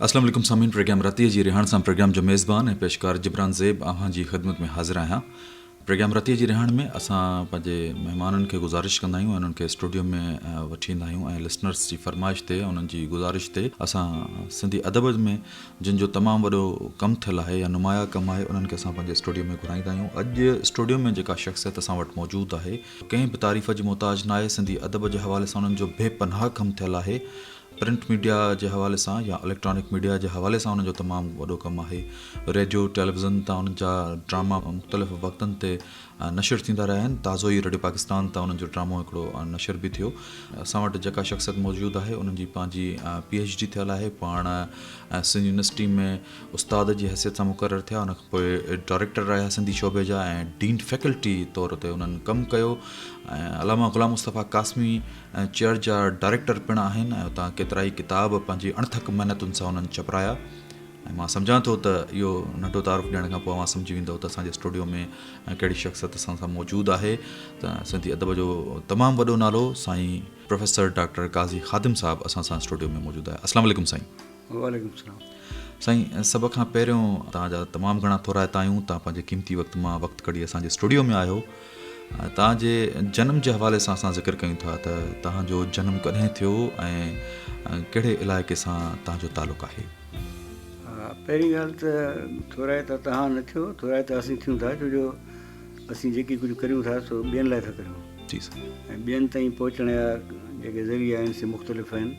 अस्सलाम वालेकुम सामीन। प्रोग्राम रतीअ जी रिहाण सां प्रोग्राम जो मेज़बान ऐं पेशकार जिब्रान ज़ेब अव्हां जी ख़िदमत में हाज़िर आहियां। प्रोग्राम रतीअ जी रिहाण में असां पंहिंजे महिमाननि खे गुज़ारिश कंदा आहियूं ऐं उन्हनि खे स्टूडियो में वठी ईंदा आहियूं ऐं लिसनर्स जी फरमाइश ते उन्हनि जी गुज़ारिश ते असां सिंधी अदब में जिन जो तमामु वॾो कमु थियल आहे या नुमाया कमु आहे उन्हनि खे असां पंहिंजे स्टूडियो में घुराईंदा आहियूं। अॼु स्टूडियो में जेका शख़्सियत असां वटि मौजूदु आहे कंहिं बि तारीफ़ जी मुहताज न आहे। सिंधी अदब जे हवाले सां उन्हनि जो बेपनाह कमु थियल आहे। प्रिंट मीडिया जे हवाले सां या इलेक्ट्रॉनिक मीडिया जे हवाले सां उन्हनि जो तमामु वॾो कमु आहे। रेडियो टेलीविज़न तां उन्हनि जा ड्रामा मुख़्तलिफ़ वक़्तनि ते नशर थींदा रहिया आहिनि। ताज़ो ई रेडियो पाकिस्तान तां उन्हनि जो ड्रामो हिकिड़ो नशर बि थियो। असां वटि जेका शख़्सियत मौजूदु आहे उन्हनि जी पंहिंजी PhD थियल आहे। पाण सिंध यूनिवर्सिटी में उस्ताद जी हैसियत सां मुक़ररु थिया। उन खां पोइ डायरेक्टर रहिया सिंधी शोबे जा ऐं डीन फैकल्टी तौर ते उन्हनि कमु कयो ऐं अलामा ग़ुलाम मुस्तफ़ा कासमी चेयर जा डायरेक्टर पिणु आहिनि ऐं उतां केतिरा ई किताब पंहिंजी अणथक महिनतुनि सां उन्हनि छपाया। ऐं मां सम्झां थो त इहो नंढो तारुफ़ ॾियण खां पोइ सम्झी वेंदव त असांजे स्टूडियो में कहिड़ी शख़्सियत असां सां मौजूदु आहे। त सिंधी अदब जो तमामु वॾो नालो साईं प्रोफेसर डॉक्टर काज़ी ख़ादिम साहिबु असां सां स्टूडियो में मौजूदु आहे। अस्सलाम वालेकुम साईं। वालेकुम सलाम। साईं, सभ खां पहिरियों तव्हांजा तमामु घणा थोराइता आहियूं। तव्हां पंहिंजे क़ीमती वक़्त मां वक़्तु कढी असांजे स्टूडियो में आहियो। तव्हांजे जनम जे हवाले सां असां ज़िक्र कयूं था त तव्हांजो जनमु कॾहिं थियो ऐं कहिड़े इलाइक़े सां तव्हांजो तालुक़ु आहे? पहिरीं ॻाल्हि त थोराए त तव्हां न थियो, थोराए त असीं थियूं था, छो जो असीं जेकी कुझु करियूं था सो ॿियनि लाइ था करियूं। जी साईं। ऐं ॿियनि ताईं पहुचण जा जेके ज़रिया आहिनि से मुख़्तलिफ़ आहिनि।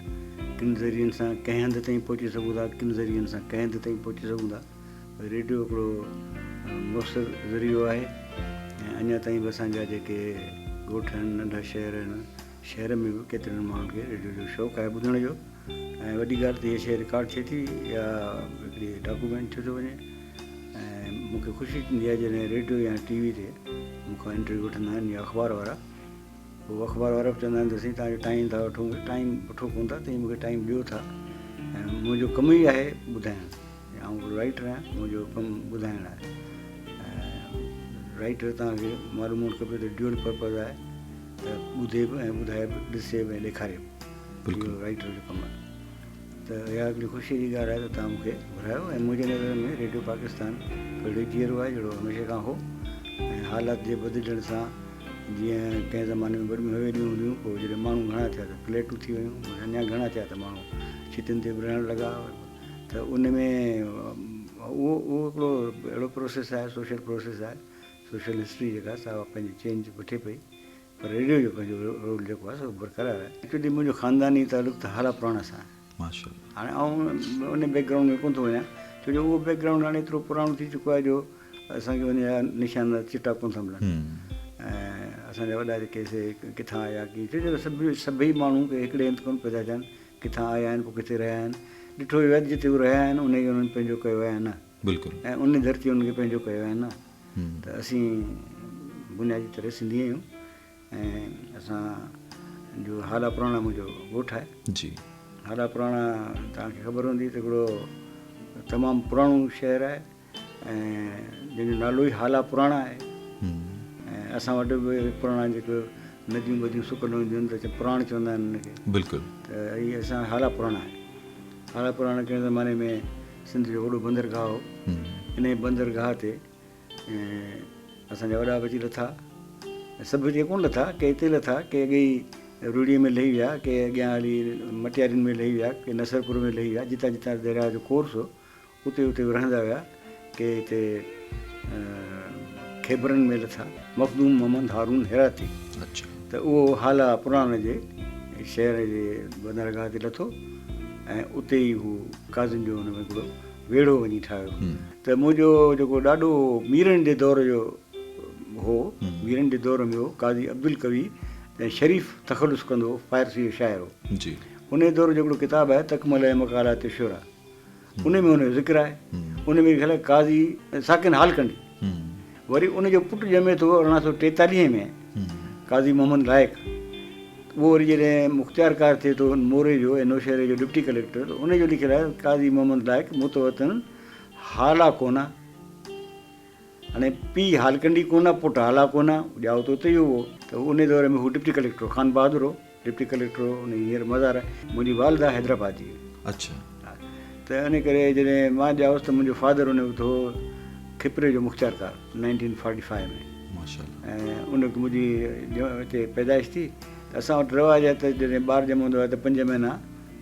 किन ज़रियनि सां कंहिं हंधि ताईं पहुची सघूं था, किन ज़रियनि सां कंहिं हंधि ताईं पहुची सघूं था। रेडियो हिकिड़ो मुयसरु ज़रियो आहे ऐं अञा ताईं बि असांजा जेके ॻोठ आहिनि, नंढा शहर आहिनि, शहर में बि केतिरनि माण्हुनि खे रेडियो जो शौक़ु आहे ॿुधण जो। ऐं वॾी ॻाल्हि त इहा शइ रिकॉर्ड थिए थी या हिकिड़ी डॉक्यूमेंट थियो थो वञे। ऐं मूंखे ख़ुशी थींदी आहे जॾहिं रेडियो या TV ते मूंखां इंटरव्यू वठंदा आहिनि या अख़बार वारा। पोइ अख़बार वारा बि चवंदा आहिनि त साईं तव्हांजो टाइम था वठूं, टाइम वठो कोन था, त मूंखे टाइम ॾियो था। ऐं मुंहिंजो कमु ई आहे ॿुधाइणु। आउं राइटर आहियां, मुंहिंजो कमु ॿुधाइणु आहे। राइटर तव्हांखे मालूम हुअणु खपे त ड्यूअल पर्पज़ आहे, त ॿुधे बि ऐं ॿुधाए बि, ॾिसे बि ऐं ॾेखारे बि। इहो राइटर जो कमु आहे। त इहा हिकिड़ी ख़ुशी जी ॻाल्हि आहे त तव्हां मूंखे घुरायो। ऐं मुंहिंजे नज़र में रेडियो पाकिस्तान अहिड़ो जीअरो आहे जहिड़ो हमेशह खां हो। ऐं हालात जे बदिलण सां जीअं कंहिं ज़माने में वॾियूं हवेलियूं हूंदियूं, पोइ जॾहिं माण्हू घणा थिया त फ्लैटूं थी वियूं, अञा घणा थिया त माण्हू छितियुनि ते बि रहणु लॻा। त उन में उहो हिकिड़ो अहिड़ो प्रोसेस आहे, सोशल प्रोसेस आहे, सोशल हिस्ट्री जेका सा पंहिंजी चेंज वठे पई। पर रेडियो जो पंहिंजो रोल जेको आहे सो बरक़रार आहे। एक्चुअली मुंहिंजो ख़ानदानी तालुक़ु त हाला पुराणा सां आहे। माशाअल्लाह। हाणे आउं उन बैकग्राउंड में कोन थो वञा, छो जो उहो बैकग्राउंड हाणे एतिरो पुराणो थी चुको आहे जो असांखे उन जा निशान चिटा कोन था मिलनि। ऐं असांजा वॾा जेके से किथां आया की, छो जो सभई माण्हू हिकिड़े हंधि कोन पैदा थिया आहिनि, किथां आया आहिनि, पोइ किथे रहिया आहिनि। ॾिठो वियो आहे जिते उहे रहिया आहिनि उनखे उन्हनि पंहिंजो कयो आहे न। बिल्कुलु। ऐं उन धरती उनखे पंहिंजो कयो आहे न। त असीं बुनियादी तरह सिंधी आहियूं। ऐं असांजो हाला पुराणा मुंहिंजो ॻोठु आहे। जी। हाला पुराणा तव्हांखे ख़बर हूंदी त हिकिड़ो तमामु पुराणो शहरु आहे ऐं जंहिंजो नालो ई हाला पुराणा आहे। ऐं असां वटि बि पुराणा जेके नदियूं वदियूं सुकल हूंदियूं आहिनि त पुराण चवंदा आहिनि उनखे। बिल्कुलु। त इहे असां हाला पुराणा आहे। हाला पुराणा कंहिं ज़माने में सिंध जो वॾो बंदरगाह हो। इन बंदरगाह ते असांजा वॾा बची लथा, सभु हिते कोन लथा, के हिते लथा, के अॻे ई रूड़ीअ में लही विया, के अॻियां हली मटियारियुनि में लही विया, के नसरपुर में लही विया। जितां जितां दरिया जो कोर्स हो उते उते रहंदा हुया। के हिते खेबरनि में लथा, मखदूम मोहम्मद हारून हेराती। अच्छा। त उहो हाला पुराणे जे शहर जे बंदरगाह ते लथो ऐं उते ई हू काज़िन जो हुन में हिकिड़ो वेड़ो वञी ठाहियो। त मुंहिंजो जेको ॾाढो मीरनि जे दौर जो हो, मीरनि जे दौर में हो, काज़ी अब्दुल कवी ऐं शरीफ़ तख़लुस कंदो हो, फ़ारसी जो शाइर हो। जी। उन दौर जो हिकिड़ो किताबु आहे तकमल ऐं मक़ालात शुरा, उन में हुनजो ज़िक्र आहे। उन में ख़्याल काज़ी साकिन हालकंडी। वरी उनजो पुटु ॼमे थो 1843 में, काज़ी मोहम्मद लाइक। उहो वरी जॾहिं मुख़्तियारकार थिए थो मोरे जो ऐं नौशहरे जो डिप्टी कलेक्टर, त उनजो लिखियलु आहे काज़ी मोहम्मद लाइक मुतवतन हाला कोना। हाणे पीउ हालकंडी कोना, पुटु हाला कोना, ॼाओ त उते ई हुओ। त उन दौर में हू डिप्टी कलेक्टर ख़ान बहादुर हो, डिप्टी कलेक्टर हो। उन हींअर मज़ार आहे। मुंहिंजी वालदा हैदराबाद जी। अच्छा। त इन करे जॾहिं मां ॼाउसि त मुंहिंजो फादर उन वक़्तु हो खिपरे जो मुख़्तियारकार 1945 में, माशाल्लाह। ऐं उन वक़्तु मुंहिंजी हिते पैदाइश थी। त असां वटि रवाज़ आहे त जॾहिं ॿारु ॼमंदो आहे त 5 महीना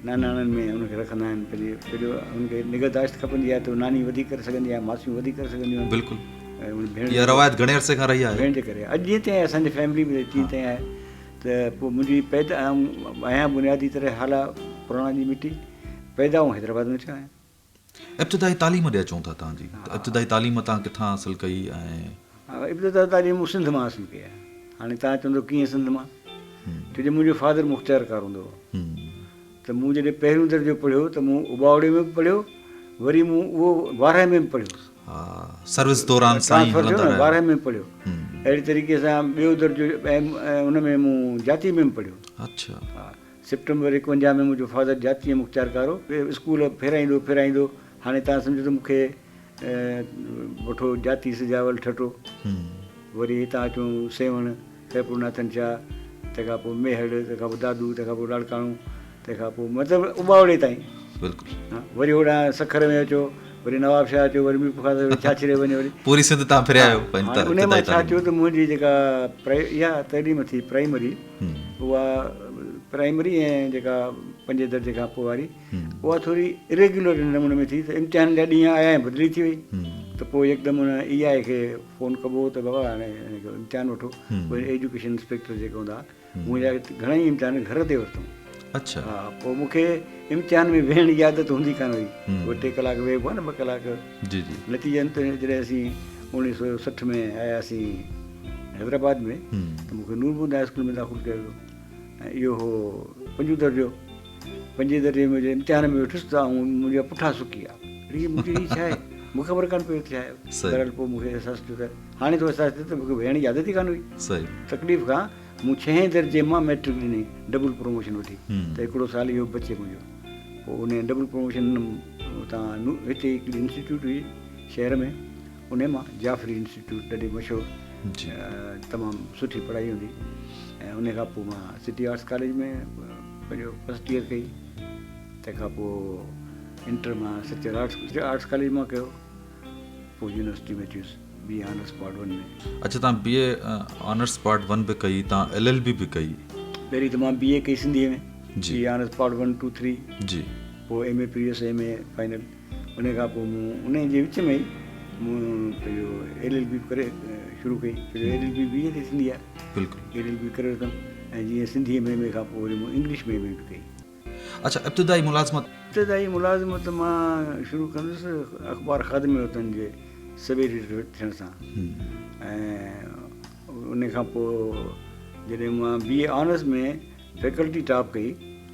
नानाणनि में हुनखे रखंदा आहिनि। पंहिंजो हुनखे निगहदाश्त खपंदी आहे त नानी वधी करे सघंदी आहे, मासियूं वधी करे सघंदियूं आहिनि। बिल्कुलु, भेण इहा रवायत घणे अरसे खां रही आहे। भेण जे करे अॼु जीअं ताईं असांजी फैमिली में तीअं ताईं आहे। त पोइ मुंहिंजी आहियां बुनियादी तरह हाला पुराणा जी मिटी, पैदाऊं हैदराबाद में थिया आहिनि। इब्तिदाई तालीम ॾे अचूं था तव्हांजी, इब्तिदाई तालीम तव्हां किथां हासिलु कई? ऐं इब्तिदाई तालीम मूं सिंध मां हासिलु कई आहे। हाणे तव्हां चवंदो कीअं सिंध मां, छोजो मुंहिंजो फादर मुख़्तियारकार हूंदो हो। त मूं जॾहिं पहिरियों दर्जो पढ़ियो त मूं उबावड़े में बि पढ़ियो, वरी मूं उहो 12 में बि पढ़ियो, सर्विस दौरान साईं हलंदा रहिया। 12 में पढ़ियो। अहिड़ी तरीक़े सां ॿियो दर्जो हुन में मूं जाती में बि पढ़ियो। अच्छा। हा, सितंबर 51 में मुंहिंजो फादर जातीअ मुख़्तियारकार हो। स्कूल फेराईंदो। हाणे तव्हां सम्झो त मूंखे वठो जाती सिजावल ठठो, वरी हितां अचूं सेवण, सैपुरनाथन शाह, तंहिंखां पोइ मेहड़, तंहिंखां पोइ दादू, तंहिंखां पोइ लाड़काणो, तंहिंखां पोइ मतिलबु उबावड़े ताईं। बिल्कुलु। हा, वरी होॾां सखर में अचो, वरी नवाब शाह अचो, वरी छाछरे वञो, वरी पूरी सिंध तव्हां फिरिया आहियो। उन मां छा थियो त मुंहिंजी जेका इहा तइलीम थी प्राइमरी, उहा प्राइमरी ऐं जेका 5 दर्जे खां पोइ वारी, उहा थोरी इरेग्युलर नमूने में थी। त इम्तिहान जा ॾींहं आया ऐं बदिली थी वई। त पोइ हिकदमि हुन EI खे फ़ोन कबो त बाबा हाणे इम्तिहान वठो। वरी एजुकेशन इंस्पेक्टर जेके हूंदा, मुंहिंजा घणेई इम्तिहान घर ते वरितऊं। अच्छा। हा, पोइ मूंखे इम्तिहान में वेहण जी आदत हूंदी कान हुई। उहे 2 कलाक वेहबो आहे न, 2 कलाक। जी जी। नतीजनि ते जॾहिं असीं 1960 में आयासीं हैदराबाद में, त मूंखे नूरबूंद हाई स्कूल में दाख़िलु कयो वियो। ऐं इहो हो 5 दर्जो। 5 दर्जे में इम्तिहान में वेठुसि त मुंहिंजा पुठा सुकी विया। मुंहिंजी छा आहे, मूंखे ख़बर कान पई छा आहे। बहरहाल पोइ मूंखे अहसासु थियो त हाणे थो अहसासु थियो त मूंखे वेहण जी आदत ई कान हुई। सही। तकलीफ़ खां मूं 6 दर्जे मां मैट्रिक ॾिनी, डबल प्रमोशन वठी। त हिकिड़ो साल इहो बचे मुंहिंजो। पोइ उन डबल प्रमोशन हुतां हिते हिकिड़ी इंस्टीट्यूट हुई शहर में, उन मां जाफ़री इंस्टीट्यूट, ॾाढी मशहूरु, तमामु सुठी पढ़ाई हूंदी। ऐं उन खां पोइ मां सिटी आर्ट्स कॉलेज में पंहिंजो फस्ट ईयर कई। तंहिंखां पोइ इंटर मां सचर आर्ट्स कॉलेज मां कयो। पोइ यूनिवर्सिटी में थियुसि BA ऑनर्स पार्ट 1 में। अच्छा, तव्हां BA ऑनर्स पार्ट 1 बि कई, तव्हां LLB बि कई? पहिरीं त मां BA कई सिंधीअ में, जी। BA ऑनर्स पार्ट 1, 2, 3 जी। पोइ MA प्रीवियस MA फाइनल। उन खां पोइ मूं उन जे विच में ई मूं पंहिंजो LLB करे शुरू कई। LLB BA ते थींदी आहे। बिल्कुलु। LLB करे वरितमि। ऐं जीअं सिंधी MA खां पोइ वरी मूं इंग्लिश में MA बि कई। अच्छा, इब्तिदाई मुलाज़मत? इब्तिदाई मुलाज़मत मां शुरू कंदुसि अख़बार ख़ादिम वतन जे सवेरे थियण सां। ऐं उन खां पोइ जॾहिं मां BA ऑनर्स में फैकल्टी टॉप कई।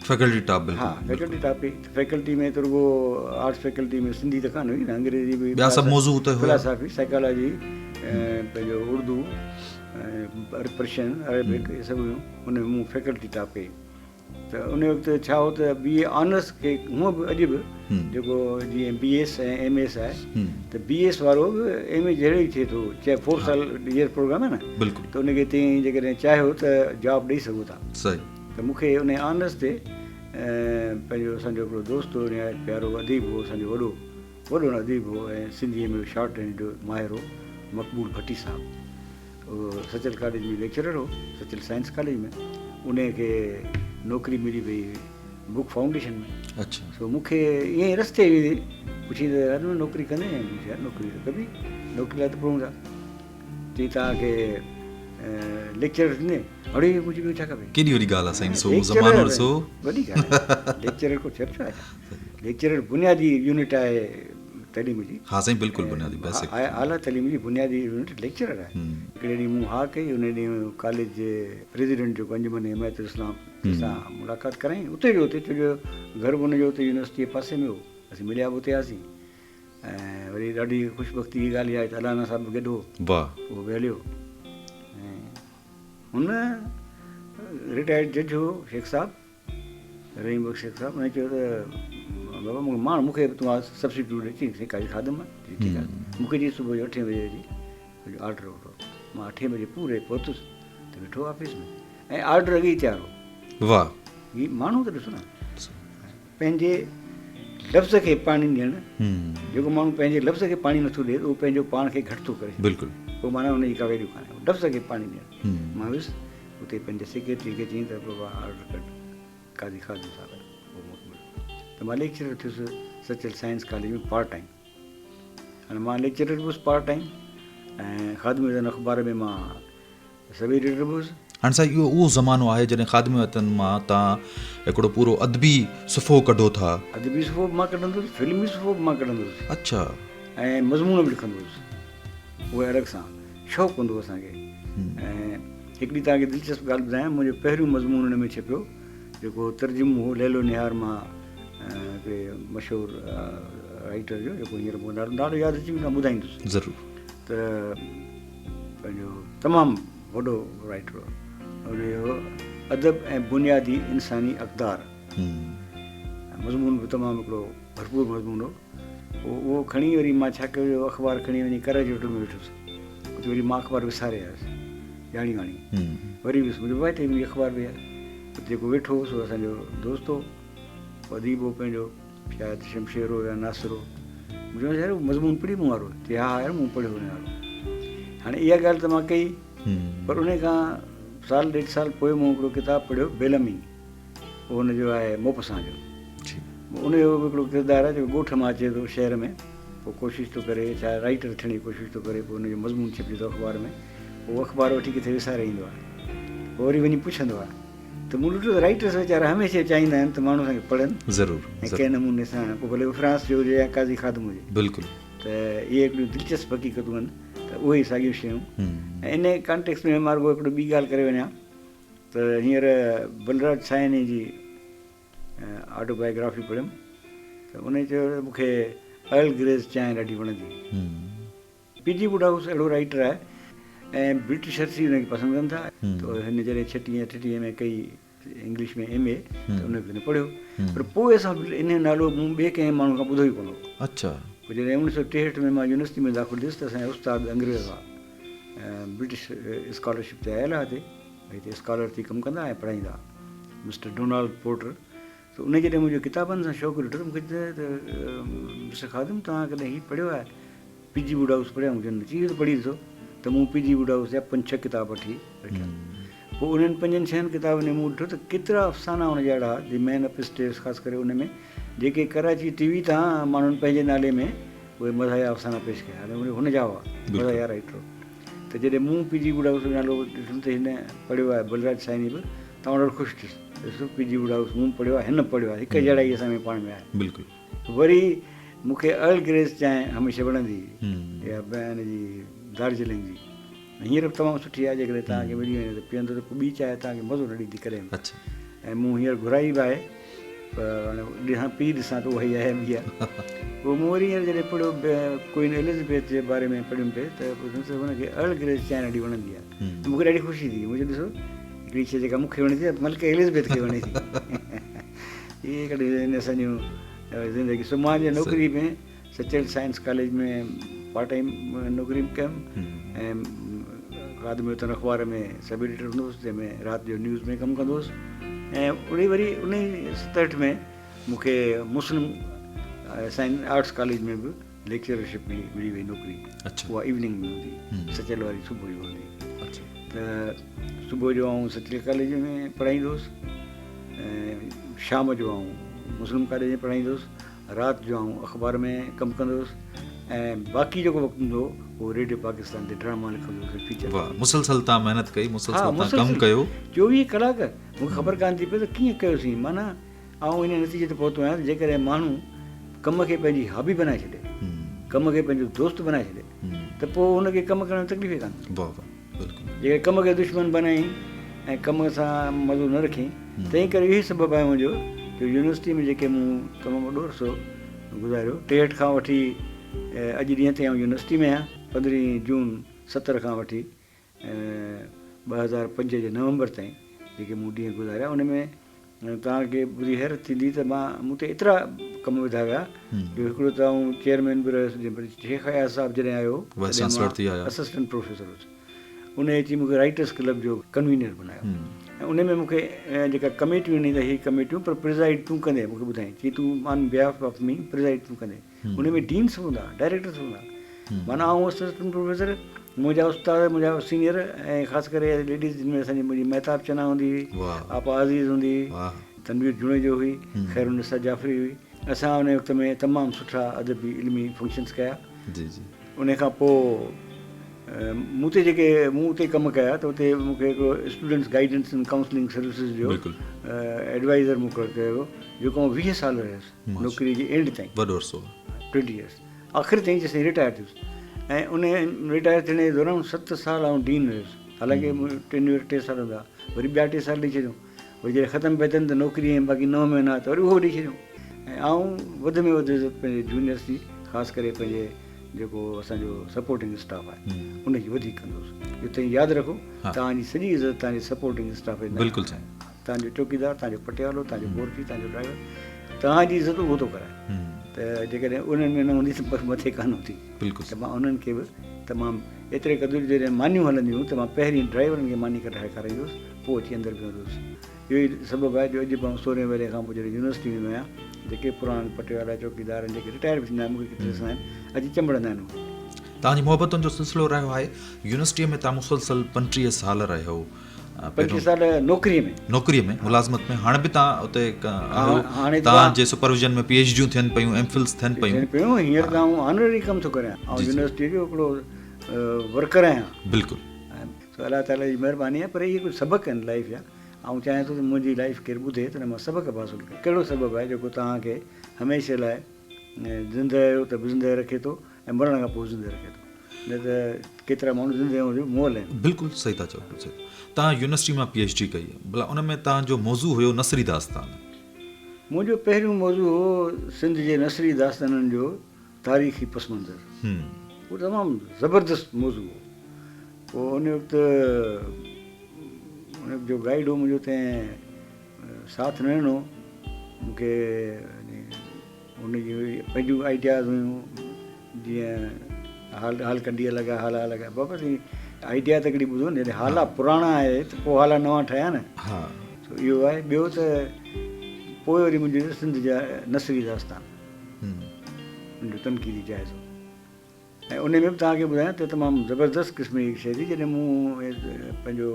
Faculty top? बिल्कुलु। हा, फैकल्टी टॉप कई। फैकल्टी में त रुगो आर्ट्स फैकल्टी में सिंधी त कान हुई न, अंग्रेजी बि, ॿिया सभु मौज़ू हुते हुया? फिलासफ़ी, साइकोलॉजी, पंहिंजो उर्दू, पर्शियन, अरेबिक, इहे सभु हुयूं। उन में मूं फैकल्टी टॉप कई। त उन वक़्तु छा हो त BA ऑनर्स खे हूअं बि अॼु बि जेको जीअं BS ऐं MS आहे, त BS वारो बि MA जहिड़ो ई थिए थो, चाहे 4 साल ईयर प्रोग्राम आहे न। बिल्कुलु। त उनखे तीअं जेकॾहिं चाहियो त जॉब ॾेई सघो था। सही। त मूंखे उन ऑनर्स ते पंहिंजो असांजो हिकिड़ो दोस्त हो, प्यारो अदीब हो, असांजो वॾो अदीब हो, ऐं सिंधीअ में शॉर्ट हैंड जो माहिर हो, मक़बूल भट्टी साहब। उहो सचल कॉलेज में लेक्चरर हो, सचल साइंस कॉलेज में। उनखे नौकिरी मिली वई बुक फाउंडेशन में। अच्छा। सो मूंखे ईअं ई रस्ते पुछी त हर में नौकिरी कंदे? नौकिरी त कबी, नौकिरी लाइ त पढ़ूं था। चई तव्हांखे लेक्चरर थींदे? अड़े मुंहिंजी ॿियो छा खपे? केॾी वॾी ॻाल्हि आहे साईं, सो ज़मानो ॾिसो। वॾी ॻाल्हि आहे। लेक्चरर को चर्चो आहे? लेक्चरर बुनियादी यूनिट आहे तइलीम जी। हा साईं, बिल्कुलु बुनियादी बेसिक आला तइलीम जी बुनियादी यूनिट लेक्चरर आहे। हिकिड़े ॾींहुं मूं हा कई। उन ॾींहुं कॉलेज जे प्रेसिडेंट जो अंजुमन हिमायत इस्लाम सां मुलाक़ात कराई। उते जो उते, छोजो घर बि हुनजो उते यूनिवर्सिटी जे पासे में हो। असीं मिलिया बि उते हुआसीं। ऐं वरी ॾाढी ख़ुशबख़्ती जी ॻाल्हि आहे त अलाना साहिब बि गॾु हो। वाह। उहो बि हलियो। ऐं हुन रिटायर्ड जज हो शेख साहिबु, रहीम बख़्श शेख साहिबु। हुन चयो त बाबा मूंखे तव्हां सब्सिट्यूट अची सेखारी खादम आहे। ठीकु आहे। मूंखे जी सुबुह जो 8 बजे जी ऑर्डर वठो। मां 8 बजे पूरे पहुतुसि त वेठो ऑफिस में, ऐं ऑर्डर अॻे ई तयारु हो। वाह। हीउ माण्हू त ॾिसो न, पंहिंजे लफ़्ज़ खे पाणी ॾियणु, जेको माण्हू पंहिंजे लफ़्ज़ खे पाणी नथो ॾिए उहो पंहिंजो पाण खे घटि थो करे, बिल्कुलु पोइ माना हुनजी का वैल्यू कान्हे, लफ़्ज़ खे पाणी ॾियणु। मां वियुसि उते पंहिंजे सेक्रेटरी खे चई त बाबा ऑर्डर कढ काज़ी खादिम साहब, पोइ मूंखे मिलियो त मां लेक्चरर थियुसि सचल साइंस कॉलेज में पार्ट टाइम। हाणे मां लेक्चरर बि हुउसि पार्ट टाइम ऐं ख़ादिम वतन अख़बार में मां सब एडिटर बि हुउसि। हाणे साईं इहो उहो ज़मानो आहे जॾहिं ख़ादिम वतन मां तव्हां हिकिड़ो पूरो अदबी सुफ़ो कढो था। अदबी सुफ़ो बि मां कढंदुसि, फिल्मी सुफ़ो बि मां कढंदुसि, अच्छा, ऐं मज़मून बि लिखंदो हुउसि, उहे अलॻि सां शौक़ु हूंदो हो असांखे। ऐं हिकिड़ी तव्हांखे दिलचस्प ॻाल्हि ॿुधायां, मुंहिंजो पहिरियों मज़मून हुन में छपियो जेको तर्जुमो हो लैलो निहार मां हिकिड़े मशहूरु राइटर जो, जेको हींअर मूंखे नालो यादि अची वेंदो ॿुधाईंदुसि ज़रूरु। त पंहिंजो तमामु वॾो राइटर हो, हुनजो अदब ऐं बुनियादी इंसानी अक़दार, मज़मून बि तमामु हिकिड़ो भरपूर मज़मून हो। उहो खणी वरी मां छा कयो, अख़बार खणी वञी कराची होटल में वेठुसि, उते वरी मां अख़बार विसारे आयुसि ॼाणी वाणी, वरी वियुसि मुंहिंजो भाइटे मुंहिंजी अख़बार बि आहे, उते जेको वेठो हुउसि उहो असांजो दोस्त हो, अदीब हो पंहिंजो, शायदि शमशेर हो या नासिर हो। मुंहिंजो यार मज़मून पढ़ी मूं वारो, चई हा यार मूं पढ़ियो हुन वारो। हाणे इहा ॻाल्हि त मां कई, पर उन खां साल ॾेढ साल पोइ मूं हिकिड़ो किताबु पढ़ियो बेलमी, उहो हुनजो आहे मोपसां जो। उनजो बि हिकिड़ो किरदारु आहे जेको ॻोठ मां अचे थो शहर में, पोइ कोशिशि थो करे छा राइटर थियण जी कोशिशि थो करे, पोइ हुनजो मज़मून छपिजे थो अख़बार में, उहो अख़बार वठी किथे विसारे ईंदो आहे, पोइ वरी वञी पुछंदो आहे। त मूं ॾिठो त राइटर्स वीचारा हमेशह चाहींदा आहिनि त माण्हू असांखे पढ़नि ज़रूरु ऐं कंहिं नमूने सां, पोइ भले फ्रांस जो हुजे या काज़ी ख़ादिम हुजे, बिल्कुलु। त इहे हिकिड़ियूं दिलचस्प हक़ीक़तूं आहिनि, त उहे ई साॻियूं शयूं। ऐं इन कॉन्टेक्स्ट में मां रुॻो हिकिड़ो ॿी ॻाल्हि करे वञा त हींअर बलराज साइनी जी ऑटोबायोग्राफी पढ़ियमि, त उन चयो मूंखे अर्ल ग्रेज़ चांहि ॾाढी वणंदी। पी.जी. वुडहाउस अहिड़ो राइटर आहे ऐं ब्रिटिशर्स ई हुनखे पसंदि कनि था, त हिन जॾहिं 36 में कई इंग्लिश में MA, त उनखे पढ़ियो, पर पोइ असां इन नालो मूं ॿिए कंहिं माण्हू खां ॿुधो ई कोन हो। अच्छा, पोइ जॾहिं 1963 में मां यूनिवर्सिटी में दाख़िल थियुसि त असांजा उस्ताद अंग्रेज़ हुआ, ब्रिटिश स्कॉलरशिप ते आयल हुआ हिते, हिते स्कॉलर थी कमु कंदा ऐं पढ़ाईंदा, मिस्टर डोनाल्ड पोर्टर। त उन जॾहिं मुंहिंजो किताबनि सां शौक़ु ॾिठो त मूंखे चयो त मिस्टर ख़ादिम तव्हां कॾहिं हीउ पढ़ियो आहे पी.जी. वुडहाउस पढ़ियो? मूंखे चई त पढ़ी ॾिसो, त मूं पी.जी. वुडहाउस जा 5-6 किताब वठी रखिया। पोइ उन्हनि 5-6 किताबनि में मूं ॾिठो त केतिरा अफ़साना हुनजा अहिड़ा, दी मैन अप स्टेयर्स ख़ासि करे उन में, जेके कराची TV तां माण्हुनि पंहिंजे नाले में उहे मज़ाहिया अफ़साना पेश कया, हुनजा हुआ मज़ाहिया राइटर। त जॾहिं मूं पी.जी. वुडहाउस जो नालो ॾिठुमि त हिन पढ़ियो आहे, बलराज साइनी बि, तव्हां ॾाढो ख़ुशि थियुसि, ॾिसो पी.जी. वुडहाउस मूं पढ़ियो आहे, हिन पढ़ियो आहे, हिकु जहिड़ा ई असां में पाण में आहे। बिल्कुलु। वरी मूंखे अर्ल ग्रेज़ चांहि हमेशह वणंदी या हिन जी दार्जिलिंग जी, हींअर बि तमामु सुठी आहे, जेकॾहिं तव्हांखे मिली वञे त पीअंदो त पोइ ॿी चांहि तव्हांखे मज़ो न ॾींदी कॾहिं। अच्छा, ऐं मूं हींअर घुराई बि आहे, पर हाणे ॾिसां पी ॾिसां त उहा ई आहे ॿी आहे। पोइ मूं वरी हींअर जॾहिं पढ़ियो क्वीन एलिज़ाबेथ जे बारे में पढ़ियुमि पिए, त हुनखे अर्ल ग्रेज़ चांहि ॾाढी वणंदी आहे, मूंखे ॾाढी ख़ुशी थी। मुंहिंजो ॾिसो हिकिड़ी शइ जेका मूंखे वणे थी मलिका एलिज़ाबेथ खे वणे थी। इहे हिकिड़ी असांजूं ज़िंदगी। सो मां जे नौकिरी में सचल साइंस कॉलेज में पार्ट टाइम नौकिरी कयमि ऐं ख़ादिम वतन अख़बार में सब एडिटर हूंदो हुउसि, जंहिंमें राति जो न्यूज़ में कमु कंदो हुउसि। ऐं वरी 1967 में मूंखे मुस्लिम साइंस आर्ट्स कॉलेज में बि लेक्चरशिप मिली वई नौकिरी। उहा इवनिंग में हूंदी, सचल वारी सुबुह जो हूंदी। त सुबुह जो आउं सचल कॉलेज में पढ़ाईंदो हुउसि, ऐं शाम जो आउं मुस्लिम कॉलेज में पढ़ाईंदो हुउसि, राति जो आउं अख़बार में कमु कंदो हुउसि, ऐं बाक़ी जेको वक़्तु हूंदो उहो रेडियो पाकिस्तान ते ड्रामा लिखंदो हुउसि, फीचर। मुसलसल तव्हां महिनत कई, मुसलसल तव्हां कमु कयो 24 कलाक। मूंखे ख़बर कान थी पई त कीअं कयोसीं। माना आउं इन नतीजे ते पहुतो आहियां त जेकॾहिं माण्हू कम खे पंहिंजी हॉबी बनाए छॾे, कम खे पंहिंजो दोस्त बनाए छॾे, त पोइ हुनखे कमु करण में तकलीफ़ कान। जेकर कम खे दुश्मन बनाई ऐं कम सां मज़ो न रखी, तंहिं करे इहो सबबु आहे मुंहिंजो जो यूनिवर्सिटी में जेके मूं तमामु वॾो अरसो गुज़ारियो, 63 खां वठी अॼु ॾींहं ते आउं यूनिवर्सिटी में आहियां। 15 जून 70 खां वठी 2005 जे नवंबर ताईं जेके मूं ॾींहं गुज़ारिया, उन में तव्हांखे ॿुधी हैरत थींदी त मूं ते एतिरा कम विधा विया जो हिकिड़ो त आउं चेयरमैन बि रहियुसि। शेख हयात साहिबु जॾहिं आयो असिस्टेंट प्रोफेसर हुउसि, उन अची मूंखे राइटर्स क्लब जो कन्वीनर बनायो। ऐं उन में मूंखे जेका कमेटियूं ईंदी त हीअ कमेटियूं पर प्रिज़ाइड तूं कंदे मूंखे ॿुधाई चई तूं ऑन बिहाफ ऑफ मी प्रिज़ाइड तूं कंदे उन में डीन्स हूंदा डायरेक्टर्स हूंदा माना आउं असिस्टेंट प्रोफेसर मुंहिंजा उस्ताद मुंहिंजा सीनियर ऐं ख़ासि करे लेडीज़ जिन में असांजी मुंहिंजी महताब चना हूंदी हुई आपा अज़ीज़ हूंदी हुई तनवीर जुणेजो हुई ख़ैरुनिसा जाफ़री हुई असां उन वक़्त में तमामु सुठा अदबी इल्मी फंक्शन्स कया उन खां पोइ मूं ते कमु कया त उते मूंखे हिकिड़ो students guidance and counselling services जो एडवाइज़र मुक़ररु कयो जेको मां 20 साल रहियुसि नौकिरी जे एंड ताईं 20 इयर्स आख़िर ताईं जेसिताईं रिटायर थियुसि ऐं उन रिटायर थियण जे दौरान 7 साल आउं डीन रहियुसि हालांकि टेन्यूर 2 साल हूंदा वरी ॿिया 2 साल ॾेई छॾियूं वरी जॾहिं ख़तमु पिया थियनि त नौकिरी ऐं बाक़ी 9 महीना त वरी उहो ॾेई छॾियूं ऐं आउं वधि में वधि पंहिंजे जूनियर्स जी ख़ासि करे पंहिंजे जेको असांजो सपोर्टिंग स्टाफ आहे उनजी वधीक कंदुसि इहो ताईं यादि रखो तव्हांजी सॼी इज़त तव्हांजे सपोर्टिंग स्टाफ में बिल्कुलु तव्हांजो चौकीदार तव्हांजो पटियालो तव्हांजो बोर्ची तव्हांजो ड्राइवर तव्हांजी इज़त उहो थो कराए त जेकॾहिं उन्हनि में न हूंदी त मथे कान हूंदी बिल्कुलु त मां उन्हनि खे बि तमामु एतिरे क़दुरु जॾहिं मानियूं हलंदियूं त मां पहिरीं ड्राइवरनि खे मानी करे खाराईंदुसि पोइ अची अंदरि बीहंदुसि इहो ई सबबु आहे जो अॼु मां 16 वेले खां पोइ जॾहिं यूनिवर्सिटी वेंदो आहियां जेके पुराणा पटियाला चौकीदार आहिनि जेके रिटायर बि थींदा आहिनि मूंखे किथे ॾिसंदा आहिनि अॼु चंबड़ंदा आहिनि तव्हांजी मोहबतुनि जो सिलसिलो रहियो आहे यूनिवर्सिटीअ में तव्हां मुसलसल 35 साल रहियो 25 साल नौकिरीअ में मुलाज़मत में हाणे बि तव्हां उते तव्हांजे सुपरविजन में PhDयूं थियनि पियूं एमफिल्स थियनि पियूं हींअर त आउं ऑनररी कमु थो करियां ऐं यूनिवर्सिटी जो हिकिड़ो वर्कर आहियां बिल्कुलु अलाह ताला जी महिरबानी आहे पर इहे कुझु सबक़ आहिनि लाइफ जा ऐं चाहियां थो त मुंहिंजी लाइफ केरु ॿुधे त मां सबक़ हासिलु कयां कहिड़ो सबबु आहे जेको तव्हांखे हमेशह लाइ ज़िंदह आहियो त बि ज़िंदह रखे थो ऐं मरण खां पोइ ज़िंदह रखे थो न त केतिरा माण्हू ज़िंदह जो मोल आहिनि बिल्कुलु सही था चओ तव्हां यूनिवर्सिटी मां PhD कई भला उन में तव्हांजो मौज़ू हुयो नसरी दास्तान मुंहिंजो पहिरियों मौज़ू हो सिंध जे नसरी दास्ताननि जो तारीख़ी पस मंज़र उहो तमामु ज़बरदस्त मौज़ू हो पोइ उन वक़्तु जो गाइड हो मुंहिंजो तंहिं साथ न ॾिनो मूंखे हुनजी पंहिंजूं आइडियाज़ हुयूं जीअं हाल कॾी लॻा हाला लॻा बाबा आइडिया त हिकिड़ी ॿुधो न जॾहिं हाला पुराणा आहे त पोइ हाला नवां ठहिया न इहो आहे ॿियो त पोइ वरी मुंहिंजो सिंध जा नसरी दास्तान मुंहिंजो तनक़ीदी जाइज़ो ऐं उन में बि तव्हांखे ॿुधायां त तमामु ज़बरदस्त क़िस्म जी शइ थी जॾहिं मूं पंहिंजो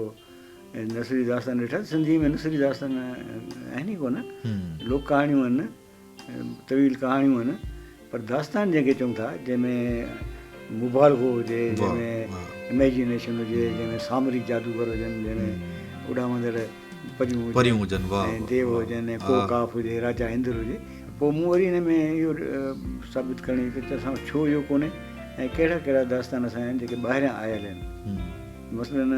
नसरी दास्तान ॾिठा सिंधी में नसरी दास्तान आहिनि ई कोन लोक कहाणियूं आहिनि तवील कहाणियूं आहिनि पर दास्तान जंहिंखे चऊं था जंहिंमें मुबालगो हुजे जंहिंमें इमेजिनेशन हुजे जंहिंमें सामरिक जादूगर हुजनि जंहिंमें उॾामंदड़ परियूं हुजनि ऐं देव हुजनि को काफ हुजे राजा इंद्र हुजे पोइ मूं वरी हिन में इहो साबित करणी त असां छो इहो कोन्हे ऐं कहिड़ा कहिड़ा दास्तान असां आहिनि जेके ॿाहिरियां आयल आहिनि मसलन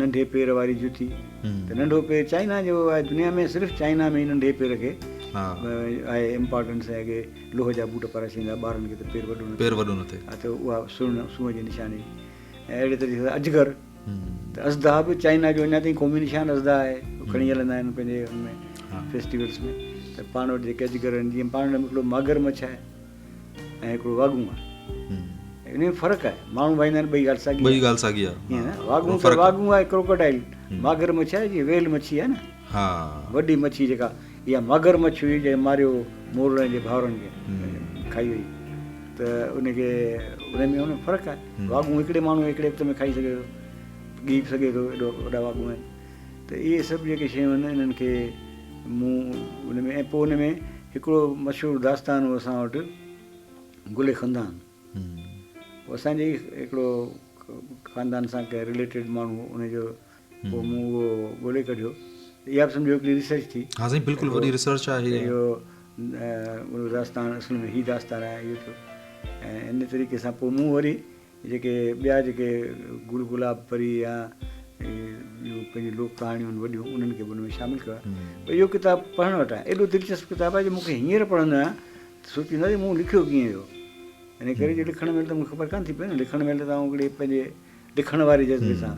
नंढे पेर वारी जुती त नंढो पेर चाइना जो आहे दुनिया में सिर्फ़ु चाइना में ई नंढे पेर खे आहे इम्पोर्टेंस आहे की लोह जा बूट पाराईंदा ॿारनि खे त पेर वॾो न थिए त उहा सूंहं जी निशानी ऐं अहिड़े तरीक़े सां अजगर त असदा बि चाइना जो अञा ताईं क़ौमी निशान असदा आहे खणी हलंदा आहिनि पंहिंजे हुनमें फेस्टिवल्स में त पाण वटि जेके अजगर आहिनि जीअं पाण वटि हिकिड़ो मागर मछ आहे ऐं हिकिड़ो वागूं आहे इन में फ़र्क़ु आहे माण्हू भाईंदा आहिनि ॿई ॻाल्हि साॻी आहे ईअं न वागूं आहे क्रोकोडाइल मागर मछ आहे जीअं वेल मच्छी आहे न वॾी मच्छी जेका इहा मगर मछ हुई जंहिं मारियो मोरनि जे भाउरनि खे खाई वई त उनखे उन में उन फ़र्क़ु आहे वागूं हिकिड़े माण्हू हिकिड़े वक़्त में खाई सघे थो ॻी बि सघे थो एॾो वॾा वागूं आहिनि त इहे सभु जेके शयूं आहिनि इन्हनि खे मूं उन में ऐं पोइ उन में हिकिड़ो मशहूरु दास्तान हो असां वटि गुले ख़ानदान पोइ असांजे हिकिड़ो ख़ानदान सां कंहिं रिलेटेड माण्हू उनजो पोइ मूं उहो ॻोल्हे कढियो इहा बि सम्झो हिकिड़ी रिसर्च थी हा साईं बिल्कुलु वॾी रिसर्च आहे इहो दास्तान असुल में हीउ दास्तान आहे इहो थियो ऐं इन तरीक़े सां पोइ मूं वरी जेके ॿिया जेके गुल गुलाब परी या पंहिंजी लोक कहाणियूं आहिनि वॾियूं उन्हनि खे बि उन में शामिलु कयो आहे पर इहो किताबु पढ़णु वटि आहे एॾो दिलचस्प किताबु आहे जो मूंखे हींअर पढ़ंदो आहियां त सोचींदो आहे मूं लिखियो कीअं हुयो इन करे जो लिखण महिल त मूंखे ख़बर कान थी पए न लिखण महिल त आउं हिकिड़े पंहिंजे लिखण वारे जज़्बे सां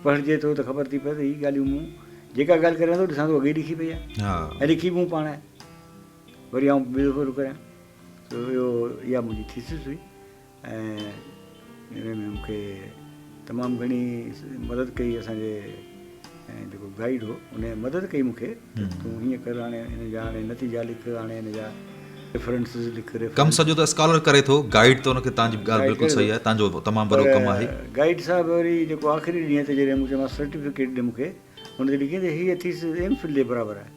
पढ़िजे थो त ख़बर थी पए त हीअ ॻाल्हियूं मूं जेका ॻाल्हि करां थो ॾिसां थो अॻे लिखी पई आहे ऐं लिखी मूं पाण आहे वरी आउं ॿियो थोरो करियां त इहो इहा मुंहिंजी थीसिस हुई ऐं हिन में मूंखे तमामु घणी मदद कई असांजे ऐं जेको जेको गाइड हो उन मदद कई मूंखे तूं हीअं कर, हाणे हिन जा हाणे नतीजा लिख, हाणे हिन जा रेफरेंसिस लिख। कमु सॼो त स्कॉलर करे थो, गाइड त हुनखे तव्हांजी ॻाल्हि बिल्कुलु सही आहे, तव्हांजो तमामु वॾो कमु आहे। गाइड साहब वरी जेको आख़िरी ॾींहं ते जॾहिं मूंखे मां सर्टिफिकेट ॾे मूंखे, हुन ते लिखी त हीअ थीसिस एमफिल जे बराबरि आहे।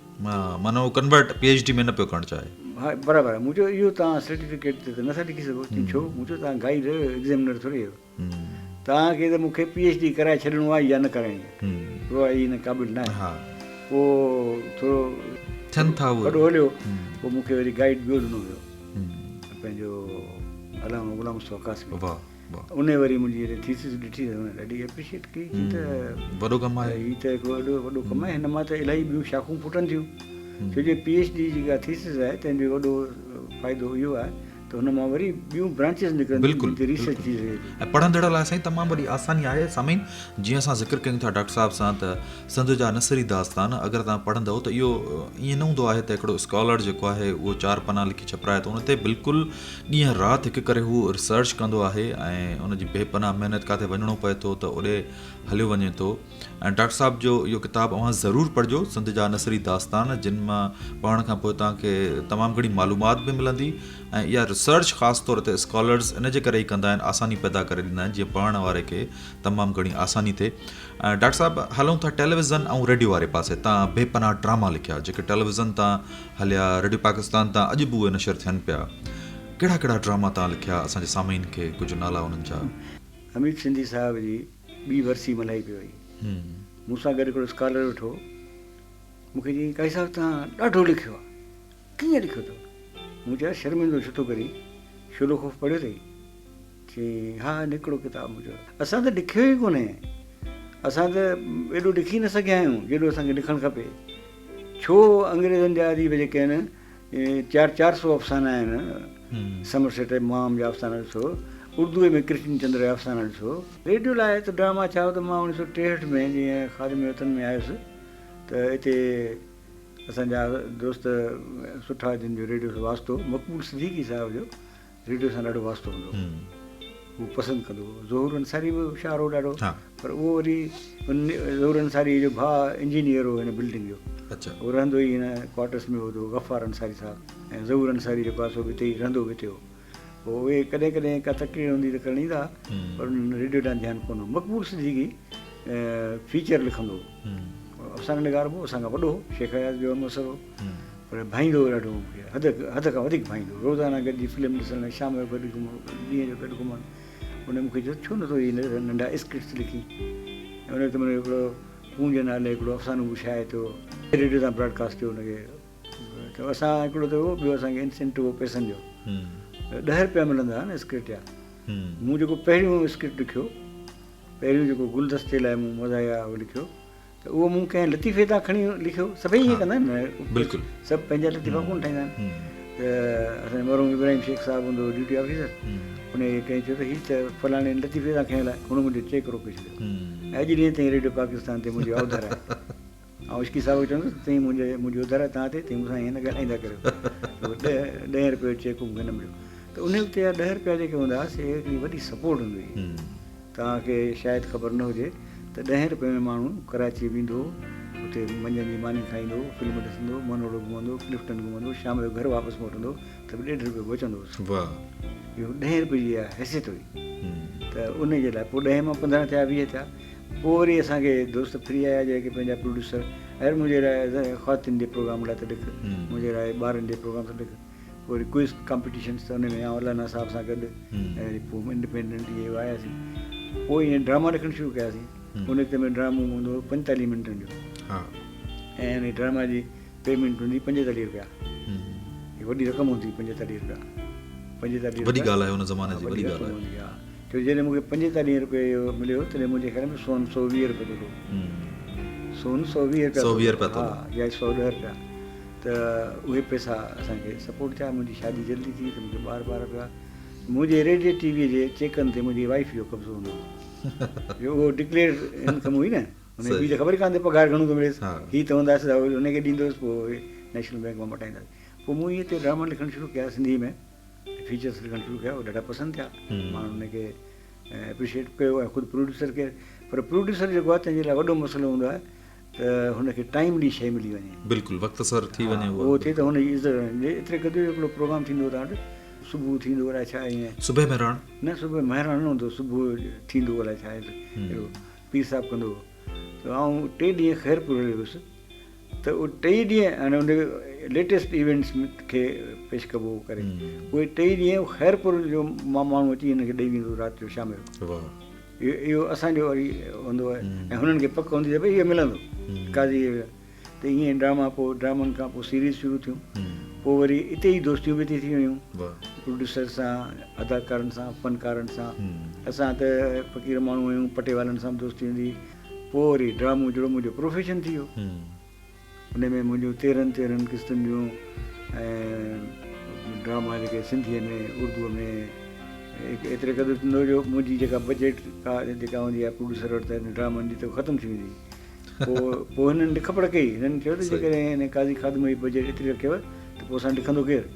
माना उहो कन्वर्ट PhD में न पियो करणु चाहे। हा बराबरि आहे। मुंहिंजो इहो तव्हां सर्टिफिकेट ते त नथा लिखी सघो। छो? मुंहिंजो तव्हां गाइड एग्ज़ामिनर थोरी आहियो, तव्हांखे त मूंखे PhD कराए छॾिणो आहे या न कराइणी आहे, उहा हिन क़ाबिल न आहे। पोइ थोरो थियनि था उहे वॾो हलियो, पोइ मूंखे वरी गाइड ॿियो ॾिनो वियो, पंहिंजो अलामा गुलाम मुस्तफ़ा क़ासिमी। उन वरी मुंहिंजी थीसिस ॾिठी त हुन ॾाढी एप्रिशिएट कई त वॾो कमु आहे, हीअ त हिकिड़ो वॾो कमु आहे, हिन मां त इलाही ॿियूं शाखूं फुटनि थियूं। छो जो PhD जेका थीसिस आहे तंहिंजो वॾो फ़ाइदो इहो आहे त हुन मां वरी ॿियूं ब्रांचिस निकिरनि, रिसर्च थी रहे। ऐं पढ़ंदड़ लाइ साईं तमामु वॾी आसानी आहे। सामीन, जीअं असां ज़िक्र कयूं था डॉक्टर साहिब सां त संद जा नसरी दास्तान अगरि तव्हां पढ़ंदव त इहो ईअं न हूंदो आहे त हिकिड़ो स्कॉलर जेको आहे उहो 4 पना लिखी छपराए थो, हुन ते बिल्कुलु ॾींहं राति हिकु करे हू रिसर्च कंदो आहे ऐं उनजी बेपनाह महिनत किथे वञिणो पए थो त ओॾे हलियो वञे थो। ऐं डॉक्टर साहिब जो इहो किताबु अव्हां ज़रूरु पढ़िजो, संद जा नसरी दास्तान, जिन मां पढ़ण खां पोइ तव्हांखे तमामु घणी मालूमात बि मिलंदी ऐं इहा रिसर्च ख़ासि तौर ते स्कॉलर्स इन जे करे ई कंदा आहिनि, आसानी पैदा करे ॾींदा आहिनि जीअं पढ़ण वारे खे तमामु घणी आसानी थिए। डॉक्टर साहिबु हलूं था टेलीविज़न ऐं रेडियो वारे पासे। तव्हां बेपनाह ड्रामा लिखिया जेके टेलीविज़न तां हलिया, रेडियो पाकिस्तान तां अॼु बि उहे नशर थियनि पिया। कहिड़ा कहिड़ा ड्रामा तव्हां लिखिया, असांजे सामीन खे कुझु नाला उन्हनि जा? हमीद सिंधी साहिब जी ॿी वरसी मल्हाई पई वई, मूंसां गॾु हिकिड़ो स्कॉलर वेठो, मूंखे चई काई साहिबु तव्हां ॾाढो लिखियो आहे, कीअं लिखियो अथव? मूं चयो शर्मिंदो छो थो करी, शुरू ख़ौफ़ पढ़ियो अथई? चई हा हिकिड़ो किताबु मुंहिंजो। असां त लिखियो ई कोन्हे, असां त एॾो लिखी न सघिया आहियूं जेॾो असांखे लिखणु खपे। छो अंग्रेज़नि जा अदीब जेके आहिनि 400 अफ़साना आहिनि, समरसेट मॉम जा अफ़साना ॾिसो, उर्दूअ में कृष्ण चंद्र जा अफ़साना ॾिसो। रेडियो लाइ त ड्रामा छा हो त मां 1963 में जीअं ख़ादिम वतन में आयुसि त हिते असांजा दोस्त सुठा जिन जो रेडियो सां वास्तो, मक़बूल सिद्दीकी साहिब जो रेडियो सां ॾाढो वास्तो हूंदो, हू पसंदि कंदो हो। ज़हूर अंसारी बि होशियारु हो ॾाढो, पर उहो वरी ज़हूर अंसारी जो भाउ इंजीनियर हो हिन बिल्डिंग जो, उहो रहंदो ई हिन क्वार्टर्स में हो, गफ़ार अंसारी साहिबु, ऐं ज़हूर अंसारी जेको आहे सो बि हिते ई रहंदो बि हिते हो। पोइ उहे कॾहिं कॾहिं का तकरीर हूंदी त खणी ईंदा, पर उन्हनि रेडियो ॾांहुं ध्यानु कोन हो। मक़बूल सिद्दीकी फीचर लिखंदो हो, अफ़साना निगार हो, असांखां वॾो हो, शेख हयात जो मसर हो, पर भाईंदो ॾाढो मूंखे, हद खां वधीक भाईंदो। रोज़ाना गॾिजी फिल्म ॾिसणु, शाम जो गॾु घुमणु, ॾींहं जो गॾु घुमणु। उन मूंखे चयो छो नथो इहे नंढा स्क्रिप्ट्स लिखी। ऐं उन वक़्तु हिकिड़ो पूंज नाले हिकिड़ो अफ़सानो विछाए थो, रेडियो तां ब्रॉडकास्ट कयो हुनखे, त असां हिकिड़ो त उहो, ॿियो असांखे इंसेंटिव हो पैसनि जो, 10 रुपया मिलंदा हुआ न स्क्रिप्ट जा। मूं जेको पहिरियों स्क्रिप्ट लिखियो, पहिरियों जेको गुलदस्ते लाइ मूं मज़ाया उहो लिखियो, त उहो मूं कंहिं लतीफ़े तां खणी लिखियो। सभई ईअं कंदा आहिनि न, बिल्कुलु सभु पंहिंजा लतीफ़ा कोन ठाहींदा आहिनि। त असांजो मरहूम इब्राहिम शेख साहिबु हूंदो ड्यूटी ऑफिसर, उन कंहिं चयो त हीअ त फलाणे लतीफ़े तां खयल आहे, हुन मुंहिंजो चेक रोके छॾियो। ऐं अॼु ॾींहं ताईं रेडियो पाकिस्तान ते मुंहिंजो ऑर्डर आहे। ऐं इश्की साहिब चवंदुसि तईं मुंहिंजी उधर आहे तव्हां ते, तईं मूंसां ईअं न ॻाल्हाईंदा करियो। 10 रुपये चेक मूंखे न मिलियो। त उन वक़्तु जा 10 रुपया जेके हूंदा हुआ से हिकिड़ी वॾी सपोर्ट हूंदी हुई। तव्हांखे शायदि ख़बर न हुजे त 10 रुपये में माण्हू कराची वेंदो, उते मंझंदि जी मानी खाईंदो, फिल्म ॾिसंदो, मनोड़ो घुमंदो, क्लिफ्टन घुमंदो, शाम जो घर वापसि मोटंदो, त बि 1.5 रुपयो बचंदो हुउसि। इहो 10 रुपये जी हैसियत हुई। त उन जे लाइ पोइ 10 मां 15 थिया, 20 थिया। पोइ वरी असांखे दोस्त फ्री आया जेके पंहिंजा प्रोड्यूसर, अरे मुंहिंजे लाइ ख़्वातीन जे प्रोग्राम लाइ त लिख, मुंहिंजे लाइ ॿारनि जे प्रोग्राम ते लिख। वरी क्विज़ कॉम्पिटिशन्स त हुन में अलाना साहिब सां गॾु, ऐं पोइ इंडिपेंडेंट इहे आयासीं। पोइ ईअं ड्रामा लिखणु शुरू कयासीं। उन वक़्त में ड्रामो हूंदो हो 45 मिंटनि जो, ऐं उन ड्रामा जी पेमेंट हूंदी 45 रुपया। हीअ वॾी रक़म हूंदी 45 रुपया। 45 वॾी ॻाल्हि आहे हुन ज़माने जी, वॾी ॻाल्हि आहे। छो जॾहिं मूंखे 45 रुपये मिलियो तॾहिं मुंहिंजे ख़्याल में सोन 120 रुपये ॾिनो, सोन 120 रुपया, हा, या 110 रुपया। त उहे पैसा असांखे सपोर्ट थिया। मुंहिंजी शादी जल्दी थी त मूंखे ॿार पिया। मुंहिंजे रेडियो टीवीअ जे चेकनि ते मुंहिंजी वाइफ जो कब्ज़ो हूंदो हो, जो उहो डिक्लेयर इनकम हुई न, हुनखे ॿी त ख़बर ई कान थी पघार घणो थो मिलेसि। हीअ त हूंदासीं त हुनखे ॾींदोसि, पोइ नेशनल बैंक मां मटाईंदासीं। पोइ मूं इहे ते ड्रामा लिखणु शुरू कया सिंधी में, फीचर्स लिखणु शुरू कया। उहे ॾाढा पसंदि थिया, माण्हुनि हुनखे एप्रिशिएट कयो ऐं ख़ुदि प्रोड्यूसर खे। पर प्रोड्यूसर जेको आहे तंहिंजे लाइ वॾो मसइलो हूंदो आहे त त हुनखे टाइमली शइ मिली वञे, बिल्कुलु वक़्तु सर थी वञे उहो थिए त हुनजी इज़त एतिरे क़दुरु हिकिड़ो प्रोग्राम थींदो हुओ तव्हां वटि, सुबुह थींदो अलाए छा ईअं सुबह में रहण न, सुबुह महिराण न हूंदो, सुबुह थींदो अलाए छा आहे अहिड़ो पीर साहिबु कंदो हुओ। त आउं 3 ॾींहं ख़ैरपुर रहियो हुयुसि, त उहे 3 ॾींहं हाणे उन लेटेस्ट इवेंट्स खे पेश कबो करे, उहे 3 ॾींहं ख़ैरपुर जो माण्हू अची हिनखे ॾेई वेंदो राति जो शाम जो। इहो असांजो वरी हूंदो आहे ऐं हुननि खे पक हूंदी आहे भई इहो मिलंदो काज़ी। त ईअं ड्रामा, पोइ ड्रामनि खां पोइ सीरीज़ शुरू थियूं, पोइ वरी हिते ई दोस्तियूं बि थी वियूं प्रोड्यूसर सां, अदाकारनि सां, फ़नकारनि सां। असां त फ़क़ीर माण्हू आहियूं, पटे वारनि सां बि दोस्ती हूंदी। पोइ वरी ड्रामो जहिड़ो मुंहिंजो प्रोफेशन थी वियो, उन में मुंहिंजूं 13 किस्तुनि जूं ऐं ड्रामा जेके सिंधीअ में, उर्दूअ में एतिरे क़दुरु थींदो जो मुंहिंजी जेका बजट का जेका हूंदी आहे प्रोड्यूसर वटि त ड्रामनि जी त ख़तमु थी वेंदी। पोइ हिननि ॾिख पढ़ कई, हिननि चयो त जेकॾहिं हिन काज़ी खादिम जी बजट एतिरी रखियव त पोइ असां लिखंदो केरु,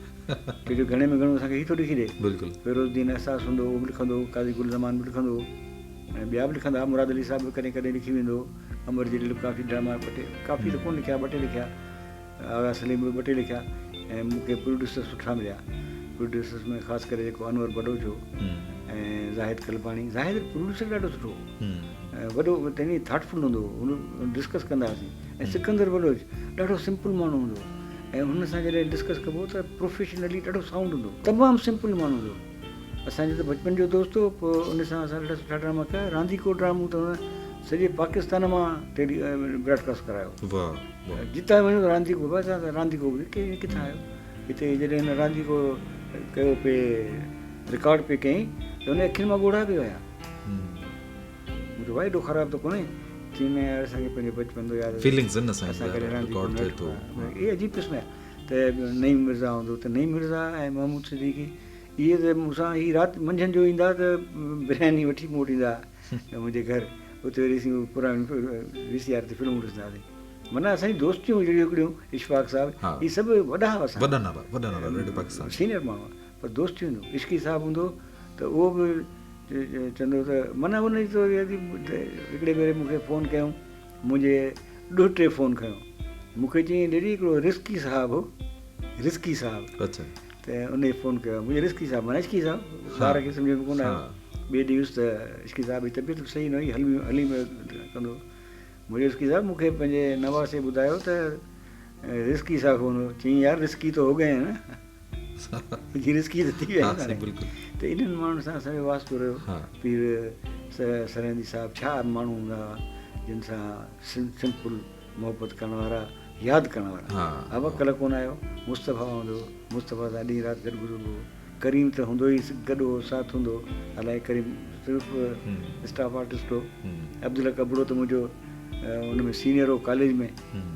छोजो घणे में घणो असांखे हीअ थो लिखी ॾे। बिल्कुलु फ़िरोज़ुद्दीन एहसास हूंदो, उहो बि लिखंदो, काज़ी गुल ज़मान बि लिखंदो, ऐं ॿिया बि लिखंदा, मुराद अली साहिब बि कॾहिं कॾहिं लिखी वेंदो, अमर जलील काफ़ी ड्रामा काफ़ी त कोन लिखिया, 2 टे लिखिया, आगा सलीम बि 2 टे लिखिया। ऐं मूंखे प्रोड्यूसर सुठा मिलिया, प्रोड्यूसर्स में ख़ासि करे जेको अनवर बडोचो ऐं ज़ाहिद कलबाणी। ज़ाहिद प्रोड्यूसर ॾाढो सुठो, वॾो तॾहिं थाटफुल हूंदो, हुन डिस्कस कंदा हुआसीं। ऐं सिकंदर बलोच ॾाढो सिंपल माण्हू हूंदो, ऐं हुन सां जॾहिं डिस्कस कबो त प्रोफेशनली ॾाढो साउंड हूंदो, तमामु सिंपल माण्हू हूंदो। असांजो त बचपन जो दोस्त हो, पोइ उन सां असां ॾाढा सुठा ड्रामा कया। रांदीको ड्रामो त हुन सॼे पाकिस्तान मां ब्रॉडकास्ट करायो, जितां वञो त रांदीको, बसि रांदीको किथां आयो हिते। जॾहिं हिन रांदीको कयो पे रिकॉर्ड पे कयईं त हुन अखियुनि मां ॻोढ़ा बि विया। मुंहिंजो वाइदो ख़राबु त कोन्हे, चईं यार असांखे पंहिंजो बचपन थो यादि, असां करे रांदीको इहे अजीब क़िस्म आहे। त नईम मिर्ज़ा हूंदो, त नईम मिर्ज़ा ऐं महमूद सिद्दीकी इहे त मूंसां ही राति मंझंदि जो ईंदा त बिरयानी वठी मोटींदा मुंहिंजे घर, उते वरी असीं पुराणी VCR ते फिल्मूं ॾिसंदा हुआसीं। माना असांजी दोस्तियूं जहिड़ियूं हिकिड़ियूं, इशफाक़ साहिब इहे सभु वॾा हुआ, सीनियर माण्हू, पर दोस्तियूं हूंदियूं। इश्की साहिबु हूंदो त उहो बि चवंदो त माना हुन जी हिकिड़े भेरे मूंखे फ़ोन कयूं, मुंहिंजे 2-3 फ़ोन खयूं, मूंखे चई डेडी हिकिड़ो रिस्की साहिबु हो, रिस्की साहिबु, त उन फ़ोन कयो, मुंहिंजे रिस्की साहिबु माना इश्की साहिबु, ॿार खे सम्झ में कोन आयो। ॿिए ॾींहुं वियुसि त इश्की साहिब जी तबियत सही न हुई, हली में कंदो। मुंहिंजो रिस्की साहिबु मूंखे पंहिंजे नवासे ॿुधायो त रिस्की साहिबु हूंदो, चई यार रिस्की तो हो गए न, रिस्की त थी विया आहिनि। त इन्हनि माण्हुनि सां असांजो वास्तो रहियो। पीर सरहंदी साहिबु, छा माण्हू हूंदा हुआ जिन सां सिंपल मोहबत करण वारा, यादि करण वारा। अब कल्ह कोन आयो, मुस्तफ़ा हूंदो, मुस्तफ़ा सां ॾींहुं राति गॾु गुज़रंदो। करीम त हूंदो ई, गॾु हो, साथ हूंदो, अलाए करीम सिर्फ़ु स्टाफ आर्टिस्ट हो। अब्दुल कबड़ो त मुंहिंजो उन में सीनियर हो कॉलेज में,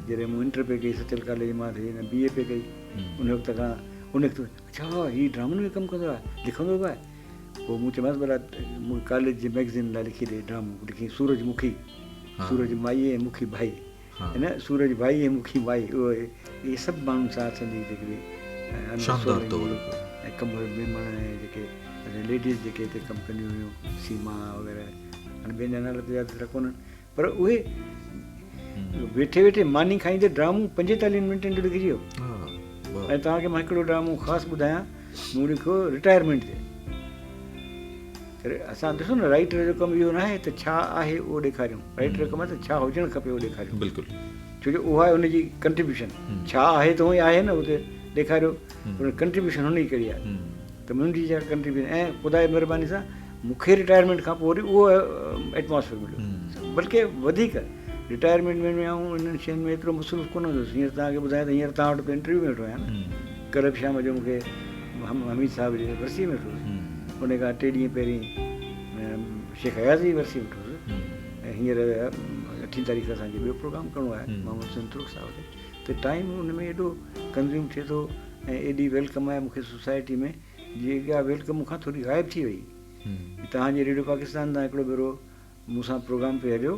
जॾहिं मूं इंटर पे कई सचल कॉलेज मां, BA पे कई, उन वक़्त खां उन वक़्तु अच्छा हीउ ड्रामनि में कमु कंदो आहे, लिखंदो बि आहे। पोइ मूं चयोमांसि भला मूंखे कॉलेज जे मैगज़ीन लाइ लिखी ॾे ड्रामो, लिखी सूरजमुखी, सूरजमाई ऐं मुखी भाई, है न, सूरज भाई ऐं मुखी माई। उहो इहे सभु माण्हुनि सां असांजी हिकिड़ी ऐं कम महिमान ऐं जेके लेडीज़ जेके हिते कमु कंदियूं हुयूं, सीमा वग़ैरह, हाणे ॿियनि जा नाला त यादि कोन्हनि, पर उहे वेठे वेठे मानी खाईंदे ड्रामो 45 मिंटनि जो लिखिजी वियो। ऐं तव्हांखे मां हिकिड़ो ड्रामो ख़ासि ॿुधायां, मूं लिखियो रिटायरमेंट ते। असां ॾिसो न, राइटर जो कमु इहो न आहे त छा आहे उहो ॾेखारियूं, राइटर जो कमु आहे त छा हुजणु खपे उहो ॾेखारियूं। बिल्कुलु, छोजो उहा आहे हुनजी कंट्रीब्यूशन, छा आहे त उहो ई आहे न, उते ॾेखारियो, पर कंट्रीब्यूशन हुन जी कहिड़ी आहे। त मुंहिंजी जेका कंट्रीब्यूशन, ऐं ख़ुदा जी महिरबानी सां मूंखे रिटायरमेंट खां पोइ वरी उहो एटमॉस्फेयर मिलियो, बल्कि वधीक। रिटायरमेंट में आऊं इन्हनि शयुनि में एतिरो मसरूफ़ कोन हूंदुसि। हींअर तव्हांखे ॿुधायां त हींअर तव्हां वटि इंटरव्यू में वेठो आहियां न, कल्ह बि शाम जो मूंखे हमीद साहिब जे वरसीअ में वेठो हुउसि, उन खां 3 ॾींहं पहिरीं शेख हयाज़ जी वरसी वेठो हुउसि, ऐं हींअर 8 तारीख़ असांखे ॿियो प्रोग्राम करिणो आहे मोहम्मद हुसैन तुर्क साहिब खे। त टाइम हुन में एॾो कंज़्यूम थिए थो, ऐं एॾी वेलकम आहे मूंखे सोसाइटी में, जेका वेलकम मूंखां थोरी ग़ाइबु थी वई। तव्हांजे रेडियो पाकिस्तान तां हिकिड़ो भेरो मूंसां प्रोग्राम पे हलियो,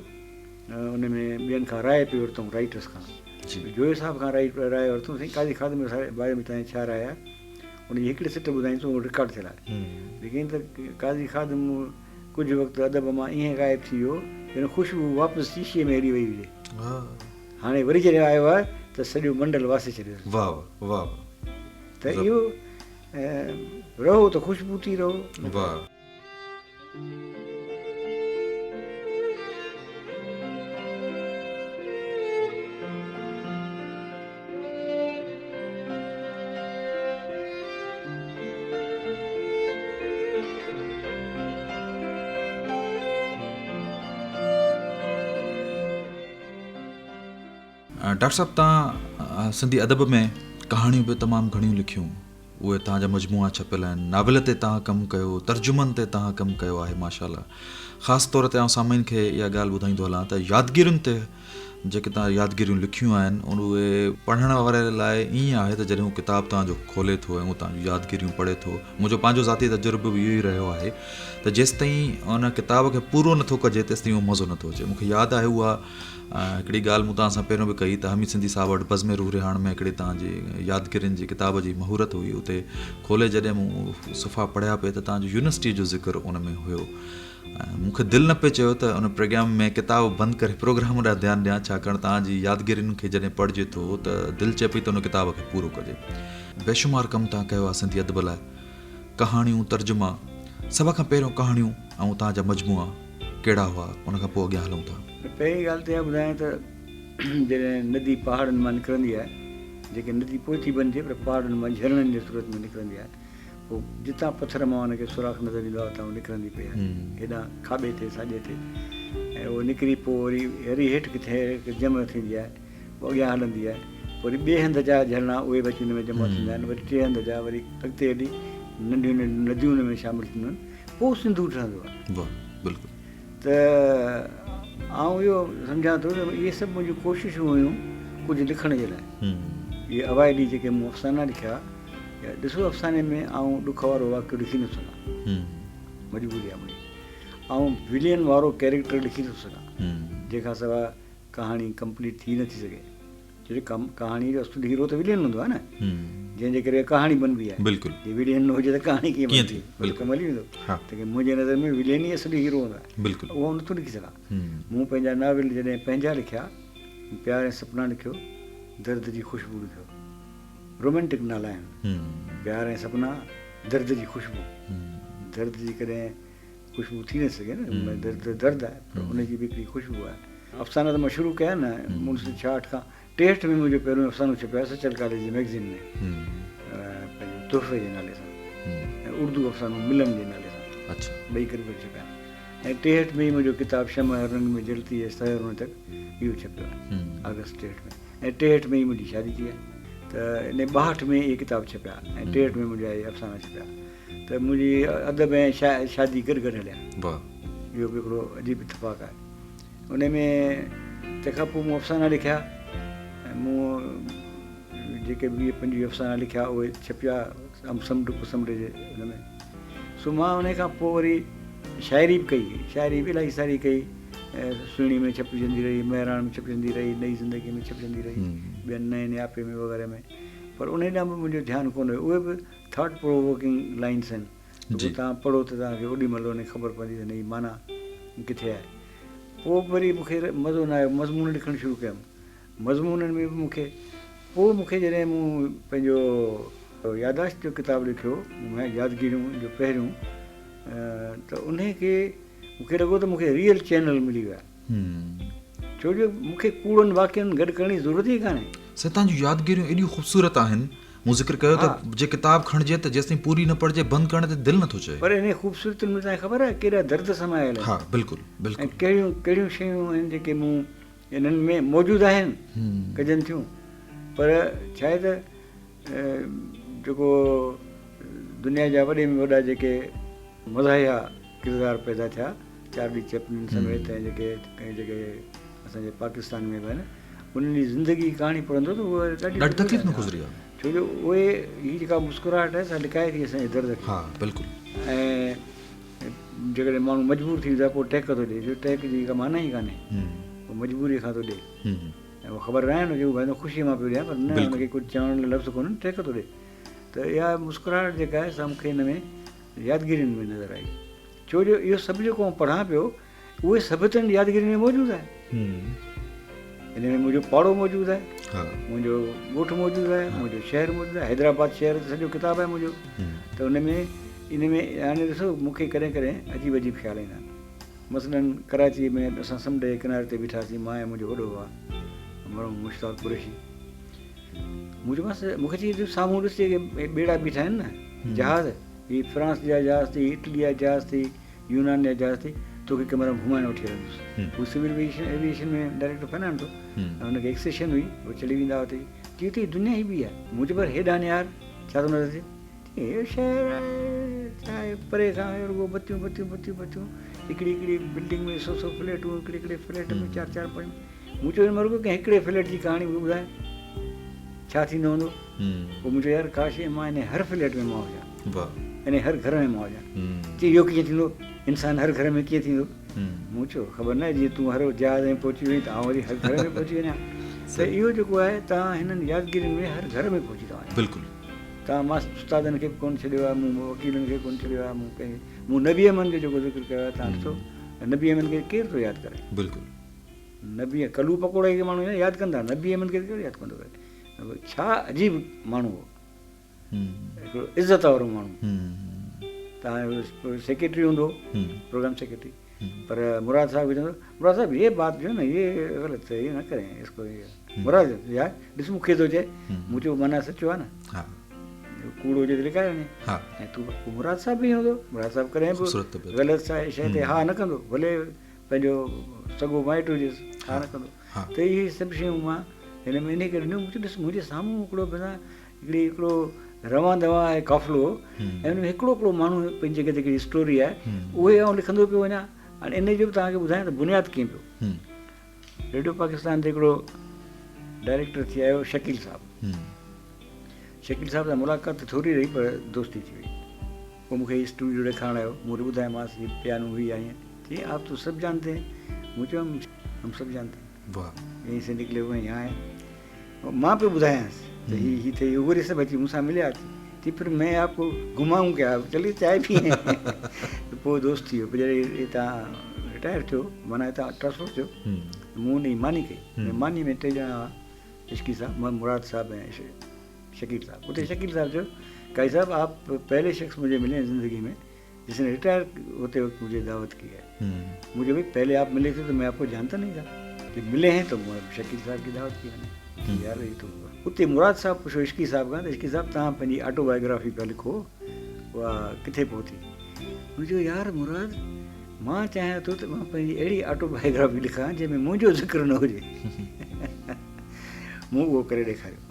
उन में ॿियनि खां राय पे वरितऊं, राइटर्स खां, जोए साहिब खां राय वरितऊं, साईं काज़ी खादिम जे बारे में तव्हांजी छा राय आहे। उनजी हिकिड़े सिट ॿुधाईं उहो रिकॉर्ड थियल आहे, लेकिन त काज़ी खादिम कुझु वक़्तु अदब मां ईअं ग़ाइबु थी वियो, ॼण ख़ुशबू वापसि शीशे में हेॾी वई हुजे। हाणे वरी जॾहिं आयो आहे त सॼो मंडल वासे छॾियो। वाह वाह त इहो रहो त ख़ुशबू थी रहो। वाह। डॉक्टर साहब, तव्हां सिंधी अदब में कहाणियूं बि तमामु घणियूं लिखियूं, उहे तव्हांजा मजमूआ छपियल आहिनि, नाविल ते तव्हां कमु कयो, तर्जुमनि ते तव्हां कमु कयो आहे माशाल्लाह। ख़ासि तौर ते सामाइन खे इहा ॻाल्हि ॿुधाईंदो हलां त यादगिरियुनि ते जेके तव्हां यादगिरियूं लिखियूं आहिनि उहे पढ़ण वारे लाइ ईअं आहे त जॾहिं हू किताबु तव्हांजो खोले थो ऐं तव्हांजूं यादगिरियूं पढ़े थो, मुंहिंजो पंहिंजो ज़ाती तजुर्बो बि इहो ई रहियो आहे त जेसिताईं उन किताब खे पूरो नथो कजे तेसिताईं उहो मज़ो नथो अचे। मूंखे यादि आहे उहा हिकिड़ी ॻाल्हि मूं तव्हां सां पहिरियों बि कई त हमीद सिंधी साहब वटि बज़्म रूह रिहाण में हिकिड़ी तव्हांजी यादगिरियुनि जी किताब जी महूरत हुई। उते खोले जॾहिं मूं सुफ़ा पढ़िया पिए त तव्हांजो यूनिवर्सिटी जो ज़िक्र उन में हुयो। मूंखे दिलि न पियो चयो त उन प्रोग्राम में किताब बंदि करे प्रोग्राम ॾांहुं ध्यानु ॾियां, छाकाणि तव्हांजी यादगिरियुनि खे जॾहिं पढ़िजे थो त दिलि चए पई त उन किताब खे पूरो कजे। बेशुमार कमु तव्हां कयो आहे सिंधी अदब लाइ, कहाणियूं, तर्जुमा। सभ खां पहिरियों कहाणियूं ऐं तव्हांजा मजमूआ कहिड़ा हुआ, उन खां पोइ अॻियां हलूं था। पहिरीं ॻाल्हि त इहा ॿुधायां त जॾहिं नदी पहाड़नि मां निकिरंदी आहे, जेके नदी पोइ थी बंदि थिए पर पहाड़नि मां झरननि जे सूरत में निकिरंदी आहे, पोइ जितां पथर मां हुनखे सुराख नज़र ईंदो आहे उतां निकिरंदी पई आहे हेॾां खाॿे ते साॼे ते, ऐं उहो निकिरी पोइ वरी हेठि किथे जम थींदी आहे, पोइ अॻियां हलंदी आहे, पोइ वरी ॿिए हंधि जा झरना उहे बि अची हुन में जमा थींदा आहिनि, वरी टे हंधि जा वरी अॻिते हली नंढियूं नंढियूं नदियूं हुन में शामिलु थींदियूं आहिनि, पोइ सिंधु ठहंदो आहे। बिल्कुलु। त आउं इहो सम्झां थो त इहे सभु मुंहिंजियूं कोशिशूं हुयूं कुझु लिखण जे लाइ। इहे अवाइली जेके मूं अफ़साना लिखिया, ॾिसो अफ़साने में आउं ॾुख वारो वाक़ियो लिखी नथो सघां, मजबूरी आहे मुंहिंजी। ऐं विलियन वारो कैरेक्टर लिखी थो सघां, जंहिंखां सवाइ कहाणी कंप्लीट थी नथी सघे, छो जो कहाणी जो असुल हीरो त विलियन हूंदो आहे न, जंहिंजे करे कहाणी बनबी आहे। बिल्कुलु। जे विलियन न हुजे त कहाणी कीअं थी, कमु हली वेंदो। त मुंहिंजे नज़र में विलियन ई असली हीरो हूंदो आहे, बिल्कुलु उहो नथो लिखी सघां। मूं पंहिंजा नाविल जॾहिं पंहिंजा लिखिया, प्यार ऐं सपना लिखियो, दर्द जी ख़ुशबू लिखियो, रोमेंटिक नाला आहिनि, प्यार ऐं सपना, दर्द जी ख़ुशबू। दर्द जी कॾहिं ख़ुशबू थी न सघे न, दर्द आहे पर उनजी बि हिकिड़ी ख़ुशबू आहे। अफ़साना त मां शुरू कया न 1966 खां 63 में मुंहिंजो पहिरियों अफ़सानो छपियो आहे सचल कॉलेज जी मैगज़ीन में, पंहिंजे तोहफ़े जे नाले सां, ऐं उर्दू अफ़सानो मिलन जे नाले सां। अच्छा। ॿई करे छपिया आहिनि। ऐं 63 में ई मुंहिंजो किताबु शम रंग में जलती है सहरों तक इहो छपियो आहे अगस्त 63 में, ऐं 63 में ई मुंहिंजी शादी थी आहे, त इन 62 में इहे किताब छपिया, ऐं 63 में मुंहिंजा इहे अफ़साना छपिया, त मुंहिंजी अदब ऐं शादी गॾु गॾु हलिया। इहो बि हिकिड़ो अजीब इतफ़ाक़ आहे। उन में तंहिंखां पोइ मूं अफ़साना लिखिया, ऐं मूं जेके 20-25 अफ़साना लिखिया उहे छपिया समुंड कुसमुंड जे हुन में। सो मां उन खां पोइ वरी शाइरी बि कई, शाइरी बि इलाही सारी कई, सुहिणी में छपिजंदी रही, महिराण में छपिजंदी रही, नई ज़िंदगी में छपिजंदी रही, ॿियनि नए नियापे में वग़ैरह में, पर उन ॾांहुं बि मुंहिंजो ध्यानु कोन हुयो। उहे बि थॉट प्रोवोकिंग लाइन्स आहिनि, तव्हां पढ़ो त तव्हांखे ओॾी महिल उन ख़बर पवंदी त हिन जी माना किथे आहे। पोइ वरी मूंखे मज़ो न आयो, मज़मून लिखणु शुरू कयुमि, मज़मूननि में बि मूंखे जॾहिं मूं पंहिंजो यादाश्त जो किताबु लिखियो, यादगिरियूं जो पहिरियों, त उन खे मूंखे लॻो त मूंखे रियल चैनल मिली वियो आहे, छो जो मूंखे कूड़नि वाक्यनि गॾु करण जी ज़रूरत ई कान्हे। साईं, तव्हांजूं यादगिरियूं एॾियूं ख़ूबसूरत आहिनि, मूं ज़िक्र कयो त जे किताबु खणिजे त जेसिताईं पूरी न पढ़िजे बंदि करण ते दिलि नथो चए। पर इन ख़ूबसूरतियुनि में तव्हांखे ख़बर आहे केॾा दर्द समायल आहिनि। हा, बिल्कुलु बिल्कुलु। ऐं कहिड़ियूं शयूं आहिनि जेके मूं इन्हनि में मौजूदु आहिनि, कजनि थियूं, पर छा आहे त जेको दुनिया जा वॾे में वॾा जेके मज़ाहिया किरदार पैदा थिया, चार्ली चैपलिन समेत, ऐं जेके असांजे पाकिस्तान में बि आहिनि, उन्हनि जी ज़िंदगी कहाणी पढ़ंदो त उहा ॾाढी तकलीफ़ न गुज़री आहे, छो जो उहे हीअ जेका मुस्कुराहट आहे सा लिकाए थी असांजे दर्द खे। हा बिल्कुलु। ऐं जेकॾहिं माण्हू मजबूर थी वेंदो आहे पोइ टहक थो ॾिए, जो टहक जी का माना ई कान्हे, पोइ मजबूरीअ खां थो ॾिए, ऐं उहो ख़बर रहे न की उहो ख़ुशीअ मां पियो ॾियां, पर न हुनखे कुझु चवण लाइ लफ़्ज़ कोन्हनि, टहक थो ॾिए। त इहा मुस्कुराहट जेका आहे सा मूंखे हिन में यादगिरियुनि में नज़र आई, छो जो इहो सभु जेको आउं पढ़ां पियो उहे सभु त यादगिरियुनि में मौजूदु आहे। इन में मुंहिंजो पाड़ो मौजूदु आहे, हा मुंहिंजो ॻोठु मौजूदु आहे, मुंहिंजो शहर मौजूदु आहे, हैदराबाद शहर सॼो किताबु आहे मुंहिंजो। त उन में इन में हाणे ॾिसो मूंखे कॾहिं कॾहिं अजीब अजीब ख़्याल ईंदा आहिनि। मसलन कराची में असां समुंड जे किनारे ते बीठासीं, मां ऐं मुंहिंजो वॾो भाउ मरहूम मुश्ताक कुरैशी। मुंहिंजे पास मूंखे चई साम्हूं ॾिस जेके ॿेड़ा बीठा आहिनि न जहाज़, हीअ फ्रांस जा जहाज़ थी, इटली जा जहाज़ थी, यूनान जा जहाज़ थी, तोखे कैमरा में घुमाइण वठी हलंदुसि। हू सिविल एविएशन में डायरेक्टर फाइनान थो, हुनखे एक सेशन हुई, उहो चली वेंदा हुते। चई हुते दुनिया ई बि आहे मुंहिंजे पर हेॾां यार छा थो नज़र अचे, इहो शहर आहे छा आहे परे खां रुॻो बतियूं बतियूं बतियूं बतियूं, हिकिड़ी हिकिड़ी बिल्डिंग में 100 फ्लैटूं, हिकिड़े हिकिड़े फ्लैट में 4 5। मूं चयो मरगो कंहिं हिकिड़े फ्लैट जी कहाणी ॿुधाए छा थींदो हूंदो। पोइ मुंहिंजो यार काश मां इन हर फ्लैट में मां हुजां, इन हर घर में मां हुजां। चई इहो कीअं थींदो, इंसानु हर घर में कीअं थींदो। मूं चयो ख़बर न आहे, जीअं तूं हर जहाज़ में पहुची वई त आउं वरी हर घर में पहुची वञा। त इहो जेको आहे तव्हां हिननि यादगिरियुनि में हर घर में पहुची था वञो। बिल्कुलु तव्हां मां उस्तादनि खे बि कोन छॾियो आहे, मूं वकीलनि खे कोन छॾियो आहे, मूं नबी अहमद जो जेको ज़िक्र कयो आहे तव्हां ॾिसो, नबी अहमद खे केरु थो यादि करे। बिल्कुलु नबी कलू पकोड़े खे माण्हू यादि कंदा, नबी अहमद खे केरु यादि कंदो करे। छा अजीब माण्हू हो, हिकिड़ो इज़त वारो माण्हू। तव्हांजो सेक्रेटरी हूंदो, प्रोग्राम सेक्रेटरी, पर मुराद साहब चवंदो, मुराद साहब ये बात जो न ये ग़लति है, ये न करें इसको। मुराद यार ॾिस मूंखे थो चए, मूं चयो माना सचो आहे न, कूड़ो हुजे त लिकाए वञे। ऐं तूं मुराद साहब बि हूंदो, मुराद साहब कॾहिं बि ग़लति शइ ते हा न कंदो, भले पंहिंजो सॻो माइट हुजेसि, हा न कंदो। त इहे सभु शयूं मां हिन में इन करे ॾिनो। मूंखे ॾिस मुंहिंजे साम्हूं हिकिड़ो बिना हिकिड़ो रवां दवा आहे काफ़िलो, ऐं हुन में हिकिड़ो हिकिड़ो माण्हू पंहिंजी जॻह ते हिकिड़ी स्टोरी आहे, उहे आउं लिखंदो पियो वञा। हाणे इन जो बि तव्हांखे ॿुधायां त बुनियादु कीअं पियो। रेडियो पाकिस्तान ते हिकिड़ो डायरेक्टर थी आयो शकील साहब। शकील साहब सां मुलाक़ात थोरी रही पर दोस्ती थी वई। पोइ मूंखे हीअ स्टूडियो ॾेखारणु आयो, मूं वटि ॿुधायोमांसि हीअ पियानो हुई आई थी, आप तो सब जानते हैं। मूं चयो हम सब जानते हैं, यहीं से निकले हुए यहाँ आए। मां पे ॿुधायांसि त हीअ थे वरी सभु अची मूंसां मिलिया थी, फिर मैं आपको घुमाऊं क्या, चलिए चाय पिए। पोइ दोस्त थी वियो। पोइ जॾहिं तव्हां रिटायर थियो, माना हितां ट्रांसफर थियो, मूं उन जी मानी कई। मानी में 3 ॼणा हुआ, इश्की साहब, मुराद साहब ऐं शकील साहब। उते शकील साहब चयो, काई साहब आप पहले शख्स मुझे मिले हैं ज़िंदगी में जिसने रिटायर होते वक्त मुझे दावत की है। मुझे भाई पहले आप मिले थे तो मैं आपको जानता नहीं था, कि मिले हैं तो शकील साहब की दावत की मैंने। यार ये तो उते मुराद साहब पुछो इश्की साहब खां, इश्की साहब तव्हां पंहिंजी ऑटोबायोग्राफी पिया लिखो, उहा किथे पहुती। मुंहिंजो यार मुराद, मां चाहियां थो त मां पंहिंजी अहिड़ी ऑटोबायोग्राफी लिखां जंहिंमें मुंहिंजो ज़िक्र न हुजे। मूं उहो करे ॾेखारियो।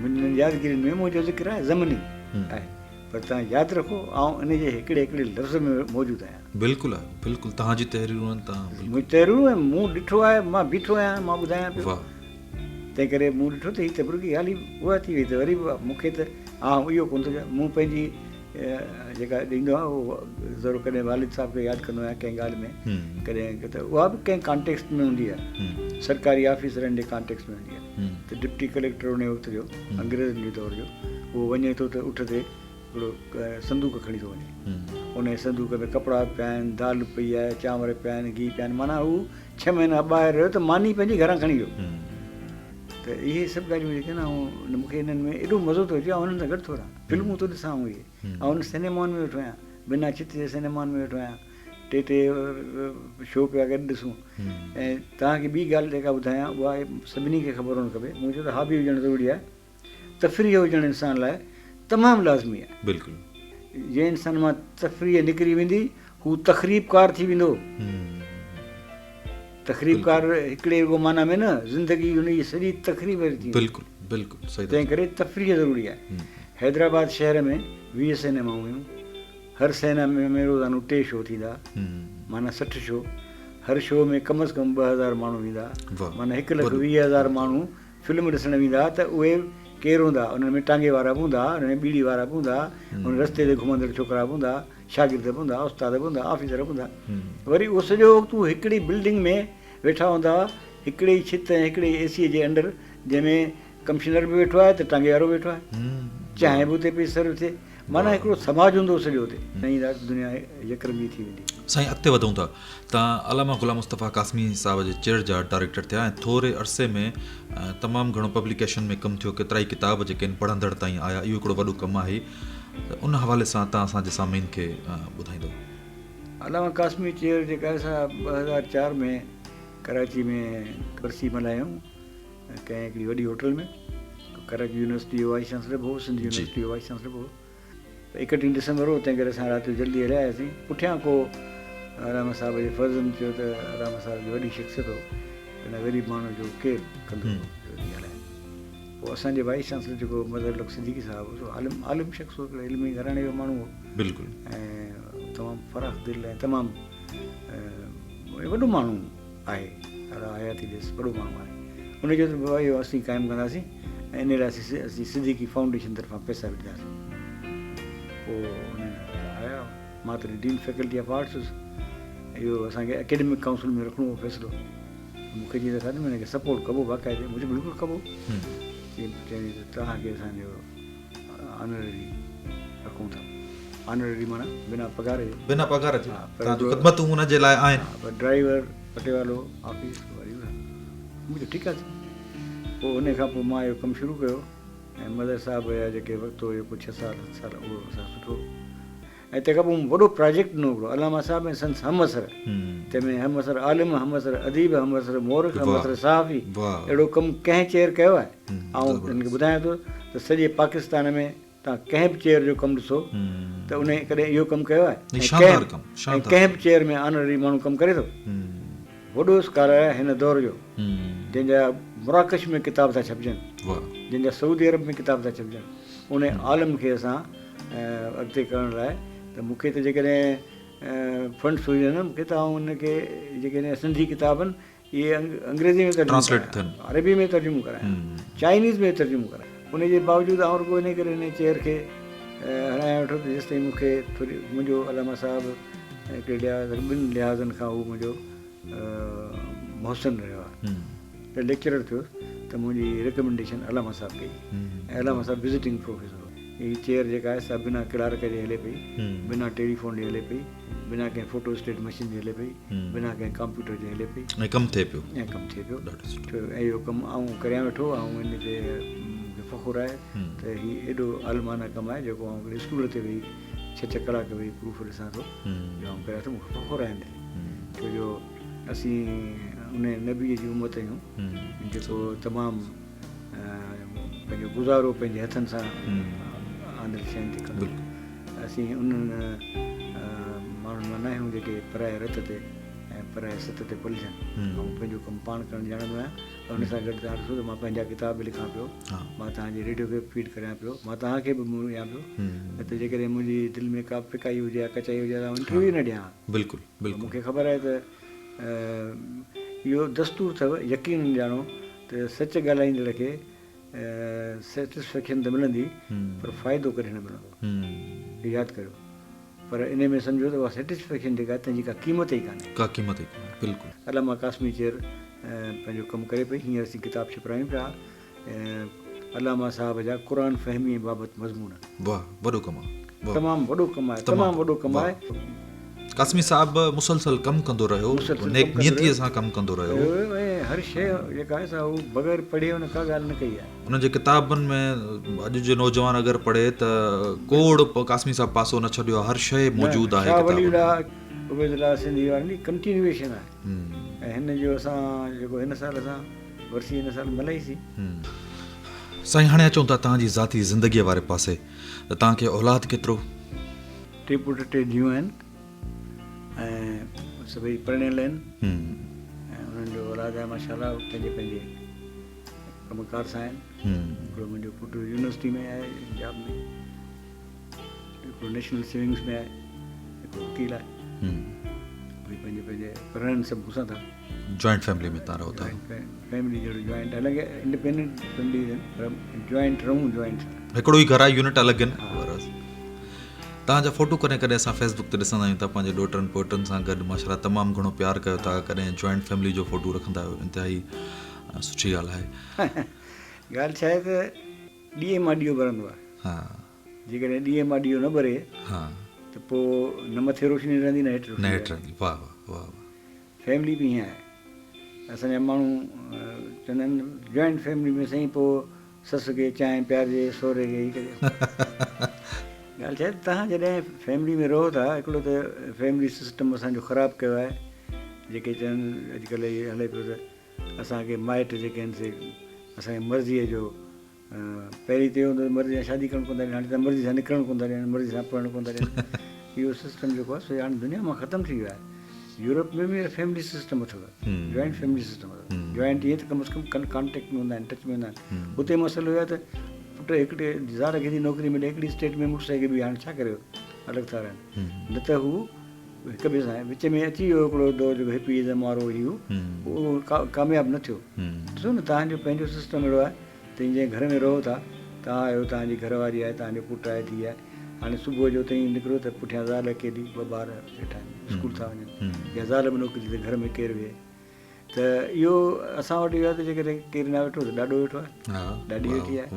मुंहिंजी यादगिरियुनि में मुंहिंजो ज़िक्र आहे, ज़मनी आहे, पर तव्हां यादि रखो आउं इन जे हिकिड़े हिकिड़े लफ़्ज़ में मौजूदु आहियां। बिल्कुलु आहे, बिल्कुलु तव्हांजी तहरीरूं आहिनि, तव्हां मुंहिंजी तहरीरूं आहिनि, मूं ॾिठो आहे, मां बीठो आहियां, मां ॿुधायां पियो। तंहिं करे मूं ॾिठो त हीअ त रुॻी ॻाल्हि उहा थी वई, त वरी मूंखे त इहो कोन थो चवां। मूं पंहिंजी जेका ॾींदो आहे उहो ज़रूरु कॾहिं वालिद साहब खे यादि कंदो आहियां कंहिं ॻाल्हि में, कॾहिं त उहा बि कंहिं कॉन्टेक्स्ट में हूंदी आहे, सरकारी ऑफिसरनि जे कॉन्टेक्स्ट में हूंदी आहे। त डिप्टी कलेक्टर उन वक़्त जो, अंग्रेज़नि जे दौर जो, उहो वञे थो त उठ ते हिकिड़ो संदूक खणी थो वञे, उन संदूक में कपिड़ा पिया आहिनि, दाल पई आहे, चांवर पिया आहिनि, गिहु पिया आहिनि, माना हू 6 महीना ॿाहिरि रहियो त मानी पंहिंजी घरां खणी वियो। त इहे सभु ॻाल्हियूं जेके न मूंखे इन्हनि में एॾो मज़ो थो अचे, ऐं उन्हनि सां गॾु थो रहां, फिल्मूं थो ॾिसां इहे, ऐं उन सिनेमाउनि में वेठो आहियां, बिना चित जे सिनेमाउनि में वेठो आहियां, 3 शो पिया गॾु ॾिसूं। ऐं तव्हांखे ॿी ॻाल्हि जेका ॿुधायां, उहा सभिनी खे ख़बर हुअणु खपे, मुंहिंजो त हॉबी हुजणु ज़रूरी आहे, तफ़रीह हुजणु इंसान लाइ तमामु लाज़मी आहे। बिल्कुलु जंहिं इंसान मां तफ़रीह निकिरी वेंदी, हू तक़रीबकार थी वेंदो। तक़रीबकार हिकिड़े रुॻो माना में न, ज़िंदगी हुनजी सॼी तक़रीब थी। बिल्कुलु बिल्कुलु सही। तंहिं करे तफ़रीह ज़रूरी आहे। हैदराबाद शहर में 20 सिनेमाऊं हुयूं, हर सिनेमा में रोज़ानो 2 शो थींदा, माना 60 शो। हर शो में कम से कम 2000 माण्हू ईंदा, माना 1,20,000 माण्हू फिल्म ॾिसणु वेंदा। त उहे केरु हूंदा, उन्हनि में टांगे वारा बि हूंदा, उन में बीड़ी वारा बि हूंदा, उन रस्ते ते घुमंदड़ छोकिरा बि हूंदा, शागिर्द बि हूंदा, उस्ताद बि हूंदा, ऑफिसर बि हूंदा। वरी उहो सॼो वक़्तु हिकिड़ी बिल्डिंग में वेठा हूंदा, हिकिड़ी छित ऐं हिकिड़ी एसीअ जे अंदरि, जंहिंमें कमिश्नर बि वेठो आहे त टांगे वारो वेठो आहे, चांहि बि उते पई सर्व थिए, माना हिकिड़ो समाज हूंदो सॼो हुते। नई दुनिया यकरंगी थी वेंदी। साईं अॻिते वधूं था। तव्हां अलामा ग़ुलाम मुस्तफ़ा कासमी साहिब जे चेयर जा डायरेक्टर थिया ऐं थोरे अरसे में तमामु घणो पब्लिकेशन में कमु थियो, केतिरा ई किताब जेके आहिनि पढ़ंदड़ ताईं आया, इहो हिकिड़ो वॾो कमु आहे। त उन हवाले सां तव्हां असांजे सामीन खे ॿुधाईंदो। अलामा कासमी चेयर जेका आहे असां 2004 में कराची में वरसी मल्हायूं कंहिं हिकिड़ी वॾी होटल में। कराची यूनिवर्सिटी जो वाइस चांसलर बि हो, सिंध यूनिवर्सिटी जो वाइस चांसलर बि हो। 31 डिसंबर हो, तंहिं करे असां राति जो जल्दी हलिया आयासीं। पुठियां को अलामा साहिब जे फर्ज़न चयो त अलामा साहिब जी वॾी शख़्सियत हो, हिन ग़रीब माण्हू जो केरु कंदो हलाए। पोइ असांजे वाइस चांसलर जेको मदर लक सिद्दीकी साहिबु हो, आलिम शख़्स हो, इल्मी घराणे जो माण्हू हो, बिल्कुलु, ऐं तमामु फ़राख़ दिलि ऐं तमामु वॾो माण्हू आहे, हयाती ॾिस वॾो माण्हू आहे। उनजो त भाई असीं क़ाइमु कंदासीं ऐं इन लाइ असीं सिद्दीकी फाउंडेशन तरफ़ां पैसा विझंदासीं। पोइ उन आया, मां त डीन फैकल्टी ऑफ आर्ट्स हुयुसि। इहो असांखे एकेडमिक काउंसिल में रखिणो हो फ़ैसिलो। मूंखे जीअं त हिन खे सपोर्ट कबो बाक़ाइदे, मुंहिंजो बिल्कुलु कबो। चई त तव्हांखे असांजो ऑनररी रखूं था। ऑनररी माना बिना पघार जे, बिना पघार जे ख़िदमतूं हुनजे लाइ आहिनि। पर ड्राइवर पटे वालो ऑफिस वरी मुंहिंजो ठीकु आहे। पोइ उन खां पोइ मां इहो कमु शुरू कयो ऐं मदर साहिब जा जेके वक़्तु हुयो को 6 साल 7 साल, उहो असां सुठो। ऐं तंहिंखां पोइ वॾो प्रोजेक्ट ॾिनो हिकिड़ो अलामा साहिब ऐं संस हम असर, तंहिंमें हम असर आलिम, हम असर अदीब, हम असर मोरख, हम असर सहाफ़ी। अहिड़ो कमु कंहिं चेयर कयो आहे। ऐं हिनखे ॿुधायां थो त सॼे पाकिस्तान में तव्हां कंहिं बि चेयर जो कमु ॾिसो त उन कॾहिं इहो कमु कयो आहे। ऐं कंहिं बि चेयर में ऑनररी माण्हू कमु करे थो। वॾो स्कॉलर आहे हिन दौर जो, जंहिंजा मुराकश में किताब था छपजनि, जंहिंजा सऊदी अरब में किताब था छपजनि। उन आलम खे असां अॻिते करण लाइ त मूंखे त जेकॾहिं फंड्स हुजनि मूंखे त आउं उनखे जेकॾहिं सिंधी किताब आहिनि इहे अंग्रेज़ी में अरबी में तर्जुमो करायां, चाइनीज़ में तर्जुमो करायां। उनजे बावजूदि आउं रुॻो इन करे इन चेयर खे हणाए वठो त जेसिताईं मूंखे थोरी मुंहिंजो अलामा साहिबु हिकिड़े लिहाज़ 2 लिहाज़नि खां उहो मुंहिंजो मुहसिन रहियो आहे। त लेक्चरर थियो त मुंहिंजी रिकमेंडेशन अलामा साहिबु कई ऐं अलामा साहिबु विज़िटिंग प्रोफेसर हो। हीअ चेयर जेका आहे सा बिना क्लार्क जे हले पई, बिना टेलीफोन जे हले पई, बिना कंहिं फोटो स्टेट मशीन जे हले पई, बिना कंहिं कंप्यूटर जे हले पई ऐं कमु थिए पियो। ऐं इहो कमु आउं करियां वेठो। ऐं इन ते फ़ख़ुरु आहे त हीउ एॾो आलमाना कमु आहे जेको आउं हिकिड़े स्कूल ते वेही 6 कलाक वेही प्रूफ ॾिसां थो जो आउं करियां थो। मूंखे फ़ख़ुरु आहे हिन ते, छो जो असीं उन नबीअ जी उमत आहियूं जेको तमामु पंहिंजो गुज़ारो पंहिंजे हथनि सां आंदर शयुनि ते कंदो। असीं उन्हनि माण्हुनि मां न आहियूं जेके पराए रत ते ऐं पराए सत ते पलिजनि। ऐं पंहिंजो कमु पाण करणु ॼाणंदो आहियां। उन सां गॾु तव्हां ॾिसो त मां पंहिंजा किताब बि लिखां पियो, मां तव्हांजी रेडियो खे फीड करियां पियो, मां तव्हांखे बि मुंहुं ॾियां पियो। न त जेकॾहिं मुंहिंजी दिलि में का पिकाई हुजे या कचाई हुजे त इंटरव्यू न ॾियां। बिल्कुलु बिल्कुलु, मूंखे ख़बर आहे त इहो दस्तूर अथव। यकीन ॼाणो त सच ॻाल्हाईंदड़ खे सेटिस्फेक्शन त मिलंदी पर फ़ाइदो कॾहिं न मिलंदो, यादि कयो। पर इन में सम्झो त उहा सेटिस्फेक्शन जेका आहे तंहिंजी का क़ीमत ई कान्हे, का क़ीमत ई कान्हे। बिल्कुलु अलामा कासमी चेयर पंहिंजो कमु करे पई। हींअर असीं किताब छिपरायूं पिया अलामा साहिब जा क़ुरान फ़हमीअ बाबति मज़मून। वाह, वॾो कमु आहे, तमामु वॾो कमु आहे, तमामु वॾो कमु आहे। कासमी साहिबु मुसलसल कमु कंदो रहियो, नेक नियतीअ सां कमु कंदो रहियो ऐं हर शइ जेका आहे सा उहो बग़ैर पढ़े हुन का ॻाल्हि न कई आहे। हुनजे किताबनि में अॼु जो नौजवान अगरि पढ़े त कोड़ कासमी साहिबु पासो न छॾियो आहे, हर शइ मौजूदु आहे। सिंधी वारनि जी कंटिन्यूएशन आहे। ऐं हिन जो असां जेको हिन साल असां वरसी हिन साल मल्हाईसीं। साईं हाणे अचूं था तव्हांजी ज़ाती ज़िंदगीअ वारे पासे, त तव्हांखे औलाद केतिरो? 3 पुट 3 धीअरूं आहिनि ऐं सभई पढ़ियल आहिनि ऐं उन्हनि जो औलाद आहे माशाल्लाह पंहिंजे पंहिंजे कमकार सां आहिनि। हिकिड़ो मुंहिंजो पुटु यूनिवर्सिटी में आहे पंजाब में, हिकिड़ो नेशनल सेविंग्स में आहे, हिकिड़ो वकील आहे। भई पंहिंजे पंहिंजे पढ़नि सभु मूंसां था। जॉइंट फैमिली में तव्हां रहो था? फैमिली जहिड़ो जॉइंट, हालांकि इंडिपेंडेंट फैमिली पर जॉइंट रहूं जॉइंट हिकिड़ो ई घर आहे, यूनिट अलॻि आहिनि। तव्हांजा फ़ोटो कॾहिं कॾहिं असां फेसबुक ते ॾिसंदा आहियूं त पंहिंजे ॾोटनि पोटनि सां गॾु माशाल्लाह तमामु घणो प्यारु कयो था, कॾहिं जॉइंट फैमिली जो फ़ोटो रखंदा आहियो, इंतिहाई सुठी ॻाल्हि आहे। ॻाल्हि छा आहे त ॾींहं मां ॾींहों भरंदो आहे। जेकॾहिं ॾींहं मां ॾींहों न भरे त पोइ न मथे रोशनी रहंदी न हेठि रोशनी नेट रहंदी। वाह वाह वाह फैमिली बि ईअं आहे। असांजा माण्हू चवंदा आहिनि जॉइंट फैमिली में साईं पोइ सस खे चांहि पियारिजे, सहुरे खे ई कजे। ॻाल्हि छा आहे, तव्हां जॾहिं फैमिली में रहो था, हिकिड़ो त फैमिली सिस्टम असांजो ख़राबु कयो आहे। जेके चवनि अॼुकल्ह इहे हले पियो त असांखे माइट जेके आहिनि से असांखे मर्ज़ीअ जो पहिरीं त इहो हूंदो मर्ज़ी सां शादी करणु कोन था ॾियनि, हाणे त मर्ज़ी सां निकिरणु कोन था ॾियनि, मर्ज़ी सां पढ़णु कोन था ॾियनि। इहो सिस्टम जेको आहे सो हाणे दुनिया मां ख़तमु थी वियो आहे। यूरोप में बि फैमिली सिस्टम अथव, जॉइंट फैमिली सिस्टम अथव। जॉइंट इहे त कम से कम कॉन्टेक्ट में हूंदा आहिनि, टच में हूंदा आहिनि। हुते मसइलो इहो आहे त पुट हिकिड़े ज़ार खे थी नौकिरी मिले हिकिड़ी स्टेट में, मुड़ुस खे बि हाणे छा करे अलॻि था रहनि। न त हू हिक ॿिए सां विच में अची वियो हिकिड़ो दौर जेको हिपीज़म वारो हुई, उहो कामयाबु न थियो। ॾिसो न, तव्हांजो पंहिंजो सिस्टम अहिड़ो आहे त जंहिं घर में रहो था, तव्हां आहियो, तव्हांजी घरवारी आहे, तव्हांजो पुटु आहे, धीउ आहे। हाणे सुबुह जो ताईं निकिरो त पुठियां ज़ाल अकेली, ॿ ॿार वेठा आहिनि, स्कूल था वञनि, या ज़ाल बि नौकिरी त घर में केरु विहे। त इहो असां वटि इहो आहे त जेकॾहिं केरु न वेठो त ॾाॾो वेठो आहे, ॾाॾी वेठी आहे,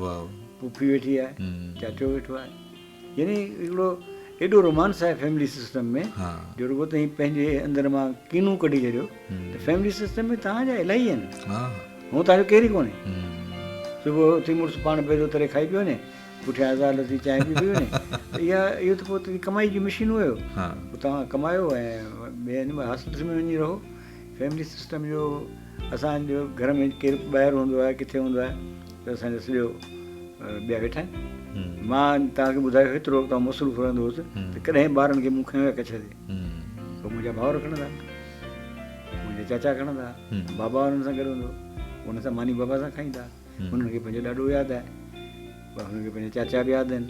पुफी वेठी आहे, चाचो वेठो आहे। यानी हिकिड़ो एॾो रोमांस आहे फैमिली सिस्टम में, जो रुगो ताईं पंहिंजे अंदरि मां कीनू कढी छॾियो त फैमिली सिस्टम में तव्हांजा इलाही आहिनि, हूअं तव्हांजो केरु ई कोन्हे। सुबुह उथी मुड़ुसु पाण पहिरियों तरे खाई पियो वञे, पुठियां ज़ाल थी चांहि पी पई वञे, त इहो त पोइ कमाई जी मशीन हुयो। पोइ तव्हां कमायो ऐं ॿिए हंधि हॉस्पिटल में वञी रहो। फैमिली सिस्टम जो असांजो घर में केरु ॿाहिरि हूंदो आहे, किथे हूंदो आहे, त असांजो सॼो ॿिया वेठा आहिनि। मां तव्हांखे ॿुधायो हेतिरो तव्हां मसरूफ़ रहंदो हुउसि त कॾहिं ॿारनि खे मूं खयों कच्छ ते, पोइ मुंहिंजा भाउर खणंदा, मुंहिंजा चाचा खणंदा, बाबा हुननि सां गॾु हूंदो, हुन सां मानी बाबा सां खाईंदा। हुननि खे पंहिंजो ॾाढो यादि आहे, हुननि खे पंहिंजा चाचा बि यादि आहिनि।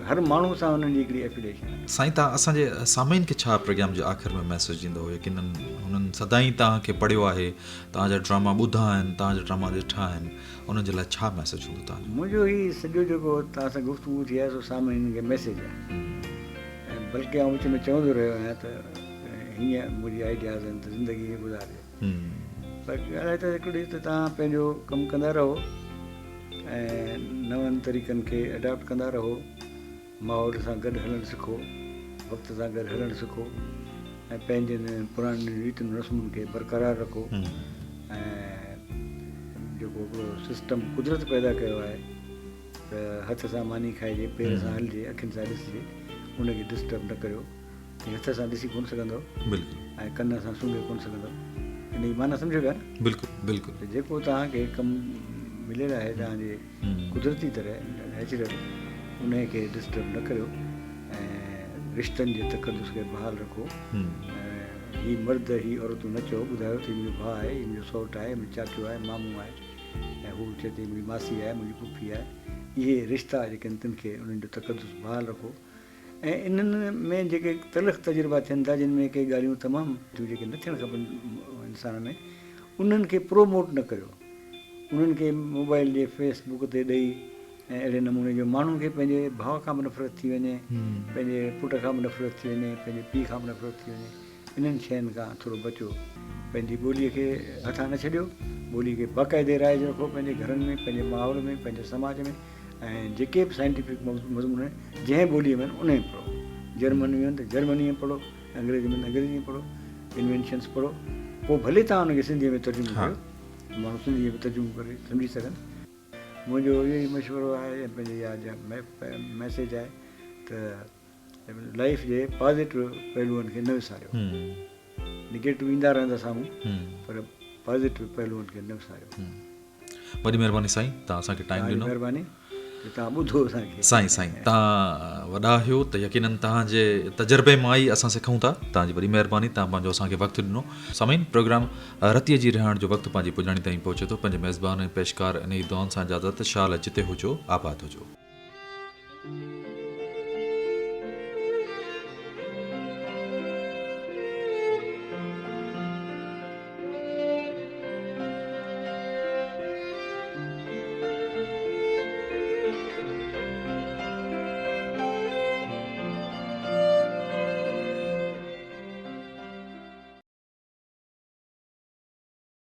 हर माण्हू सां हुननि जी हिकिड़ी एफिलिएशन आहे। साईं, तव्हां असांजे सामाइन खे छा प्रोग्राम जे आख़िर में मैसेज ॾींदो हुयो की हुननि सदाईं तव्हांखे पढ़ियो आहे, तव्हांजा ड्रामा ॿुधा आहिनि, तव्हांजा ड्रामा ॾिठा आहिनि, उन्हनि जे लाइ छा मैसेज हूंदो तव्हांजो? मुंहिंजो हीउ सॼो जेको तव्हां सां गुफ़्तगू थी आहे सो सामाइन खे मैसेज आहे। ऐं बल्कि आउं विच में चवंदो रहियो आहियां त हीअं मुंहिंजी आइडियाज़ आहिनि त ज़िंदगी हीअं गुज़ारिजे। पर ॻाल्हि त हिकिड़ी त तव्हां पंहिंजो कमु कंदा रहो ऐं नवनि तरीक़नि खे अडॉप्ट कंदा रहो, माहौल सां गॾु हलणु सिखो, वक़्त सां गॾु हलणु सिखो, ऐं पंहिंजे पुराणी रीतियुनि रस्मुनि खे बरक़रार रखो। ऐं जेको हिकिड़ो सिस्टम कुदरत पैदा कयो आहे त हथ सां मानी खाइजे, पेर सां हलिजे, अखियुनि सां ॾिसिजे, उनखे डिस्टर्ब न करियो। हथ सां ॾिसी कोन सघंदो ऐं कन सां सूंघे कोन सघंदो, इन जी माना सम्झो पिया न? बिल्कुलु बिल्कुलु। त जेको तव्हांखे कमु मिलियल आहे तव्हांजे कुदरती तरह नेचुरल, उनखे डिस्टर्ब न करियो ऐं रिश्तनि जे तक़दुस खे बहाल रखो। हीअ मर्द हीअ औरतूं न चओ, ॿुधायो त मुंहिंजो भाउ आहे, मुंहिंजो सौटु आहे, मुंहिंजो चाचो आहे, मामू आहे, ऐं हू चए थी मुंहिंजी मासी आहे, मुंहिंजी पुफी आहे। इहे रिश्ता जेके आहिनि तिन खे उन्हनि जो तक़दुस बहाल रखो। ऐं इन्हनि में जेके तलख़ तजुर्बा थियनि था, जिन में के ॻाल्हियूं तमामु जेके न थियणु खपनि इंसान में, उन्हनि खे प्रोमोट न करियो, उन्हनि खे मोबाइल जे फेसबुक ते ॾेई ऐं अहिड़े नमूने जो माण्हुनि खे पंहिंजे भाउ खां बि नफ़रत थी वञे, पंहिंजे पुट खां बि नफ़रत थी वञे, पंहिंजे पीउ खां बि नफ़रत थी वञे। इन्हनि शयुनि खां थोरो बचो। पंहिंजी ॿोलीअ खे हथां न छॾियो, ॿोलीअ खे बाक़ाइदे राइज रखो, पंहिंजे घरनि में, पंहिंजे माहौल में, पंहिंजे समाज में। ऐं जेके बि साइंटिफिक मज़मून आहिनि जंहिं ॿोलीअ में उन में पढ़ो। जर्मनी में त जर्मनी में पढ़ो, अंग्रेजी में अंग्रेजी में पढ़ो, इन्वेंशन्स पढ़ो। पोइ भले तव्हां हुनखे सिंधीअ में तर्जुमो कयो, माण्हू सिंधीअ में तर्जुमो करे सम्झी सघनि। मुंहिंजो इहो ई मशवरो आहे ऐं पंहिंजे या मैसेज आहे त लाइफ जे पॉज़िटिव पहलुअनि खे न विसारियो। निगेटिव ईंदा रहंदा साम्हूं, पर पॉज़िटिव पहलुअनि खे न विसारियो। वॾी महिरबानी साईं, तव्हां असांखे टाइम ॾिनो। महिरबानी तव्हां ॿुधो असांखे। साईं तव्हां वॾा आहियो त यकीननि तव्हांजे तजुर्बे मां ई असां सिखूं था। तव्हांजी वॾी महिरबानी, तव्हां पंहिंजो असांखे वक़्तु ॾिनो। साईं, प्रोग्राम रतीअ जी रिहाइण जो वक़्तु पंहिंजी पुॼाणी ताईं पहुचे थो। पंहिंजे मेज़बान ऐं पेशकार इन ई दुआनि सां इजाज़त। शाल जिते हुजो, आबाद हुजो।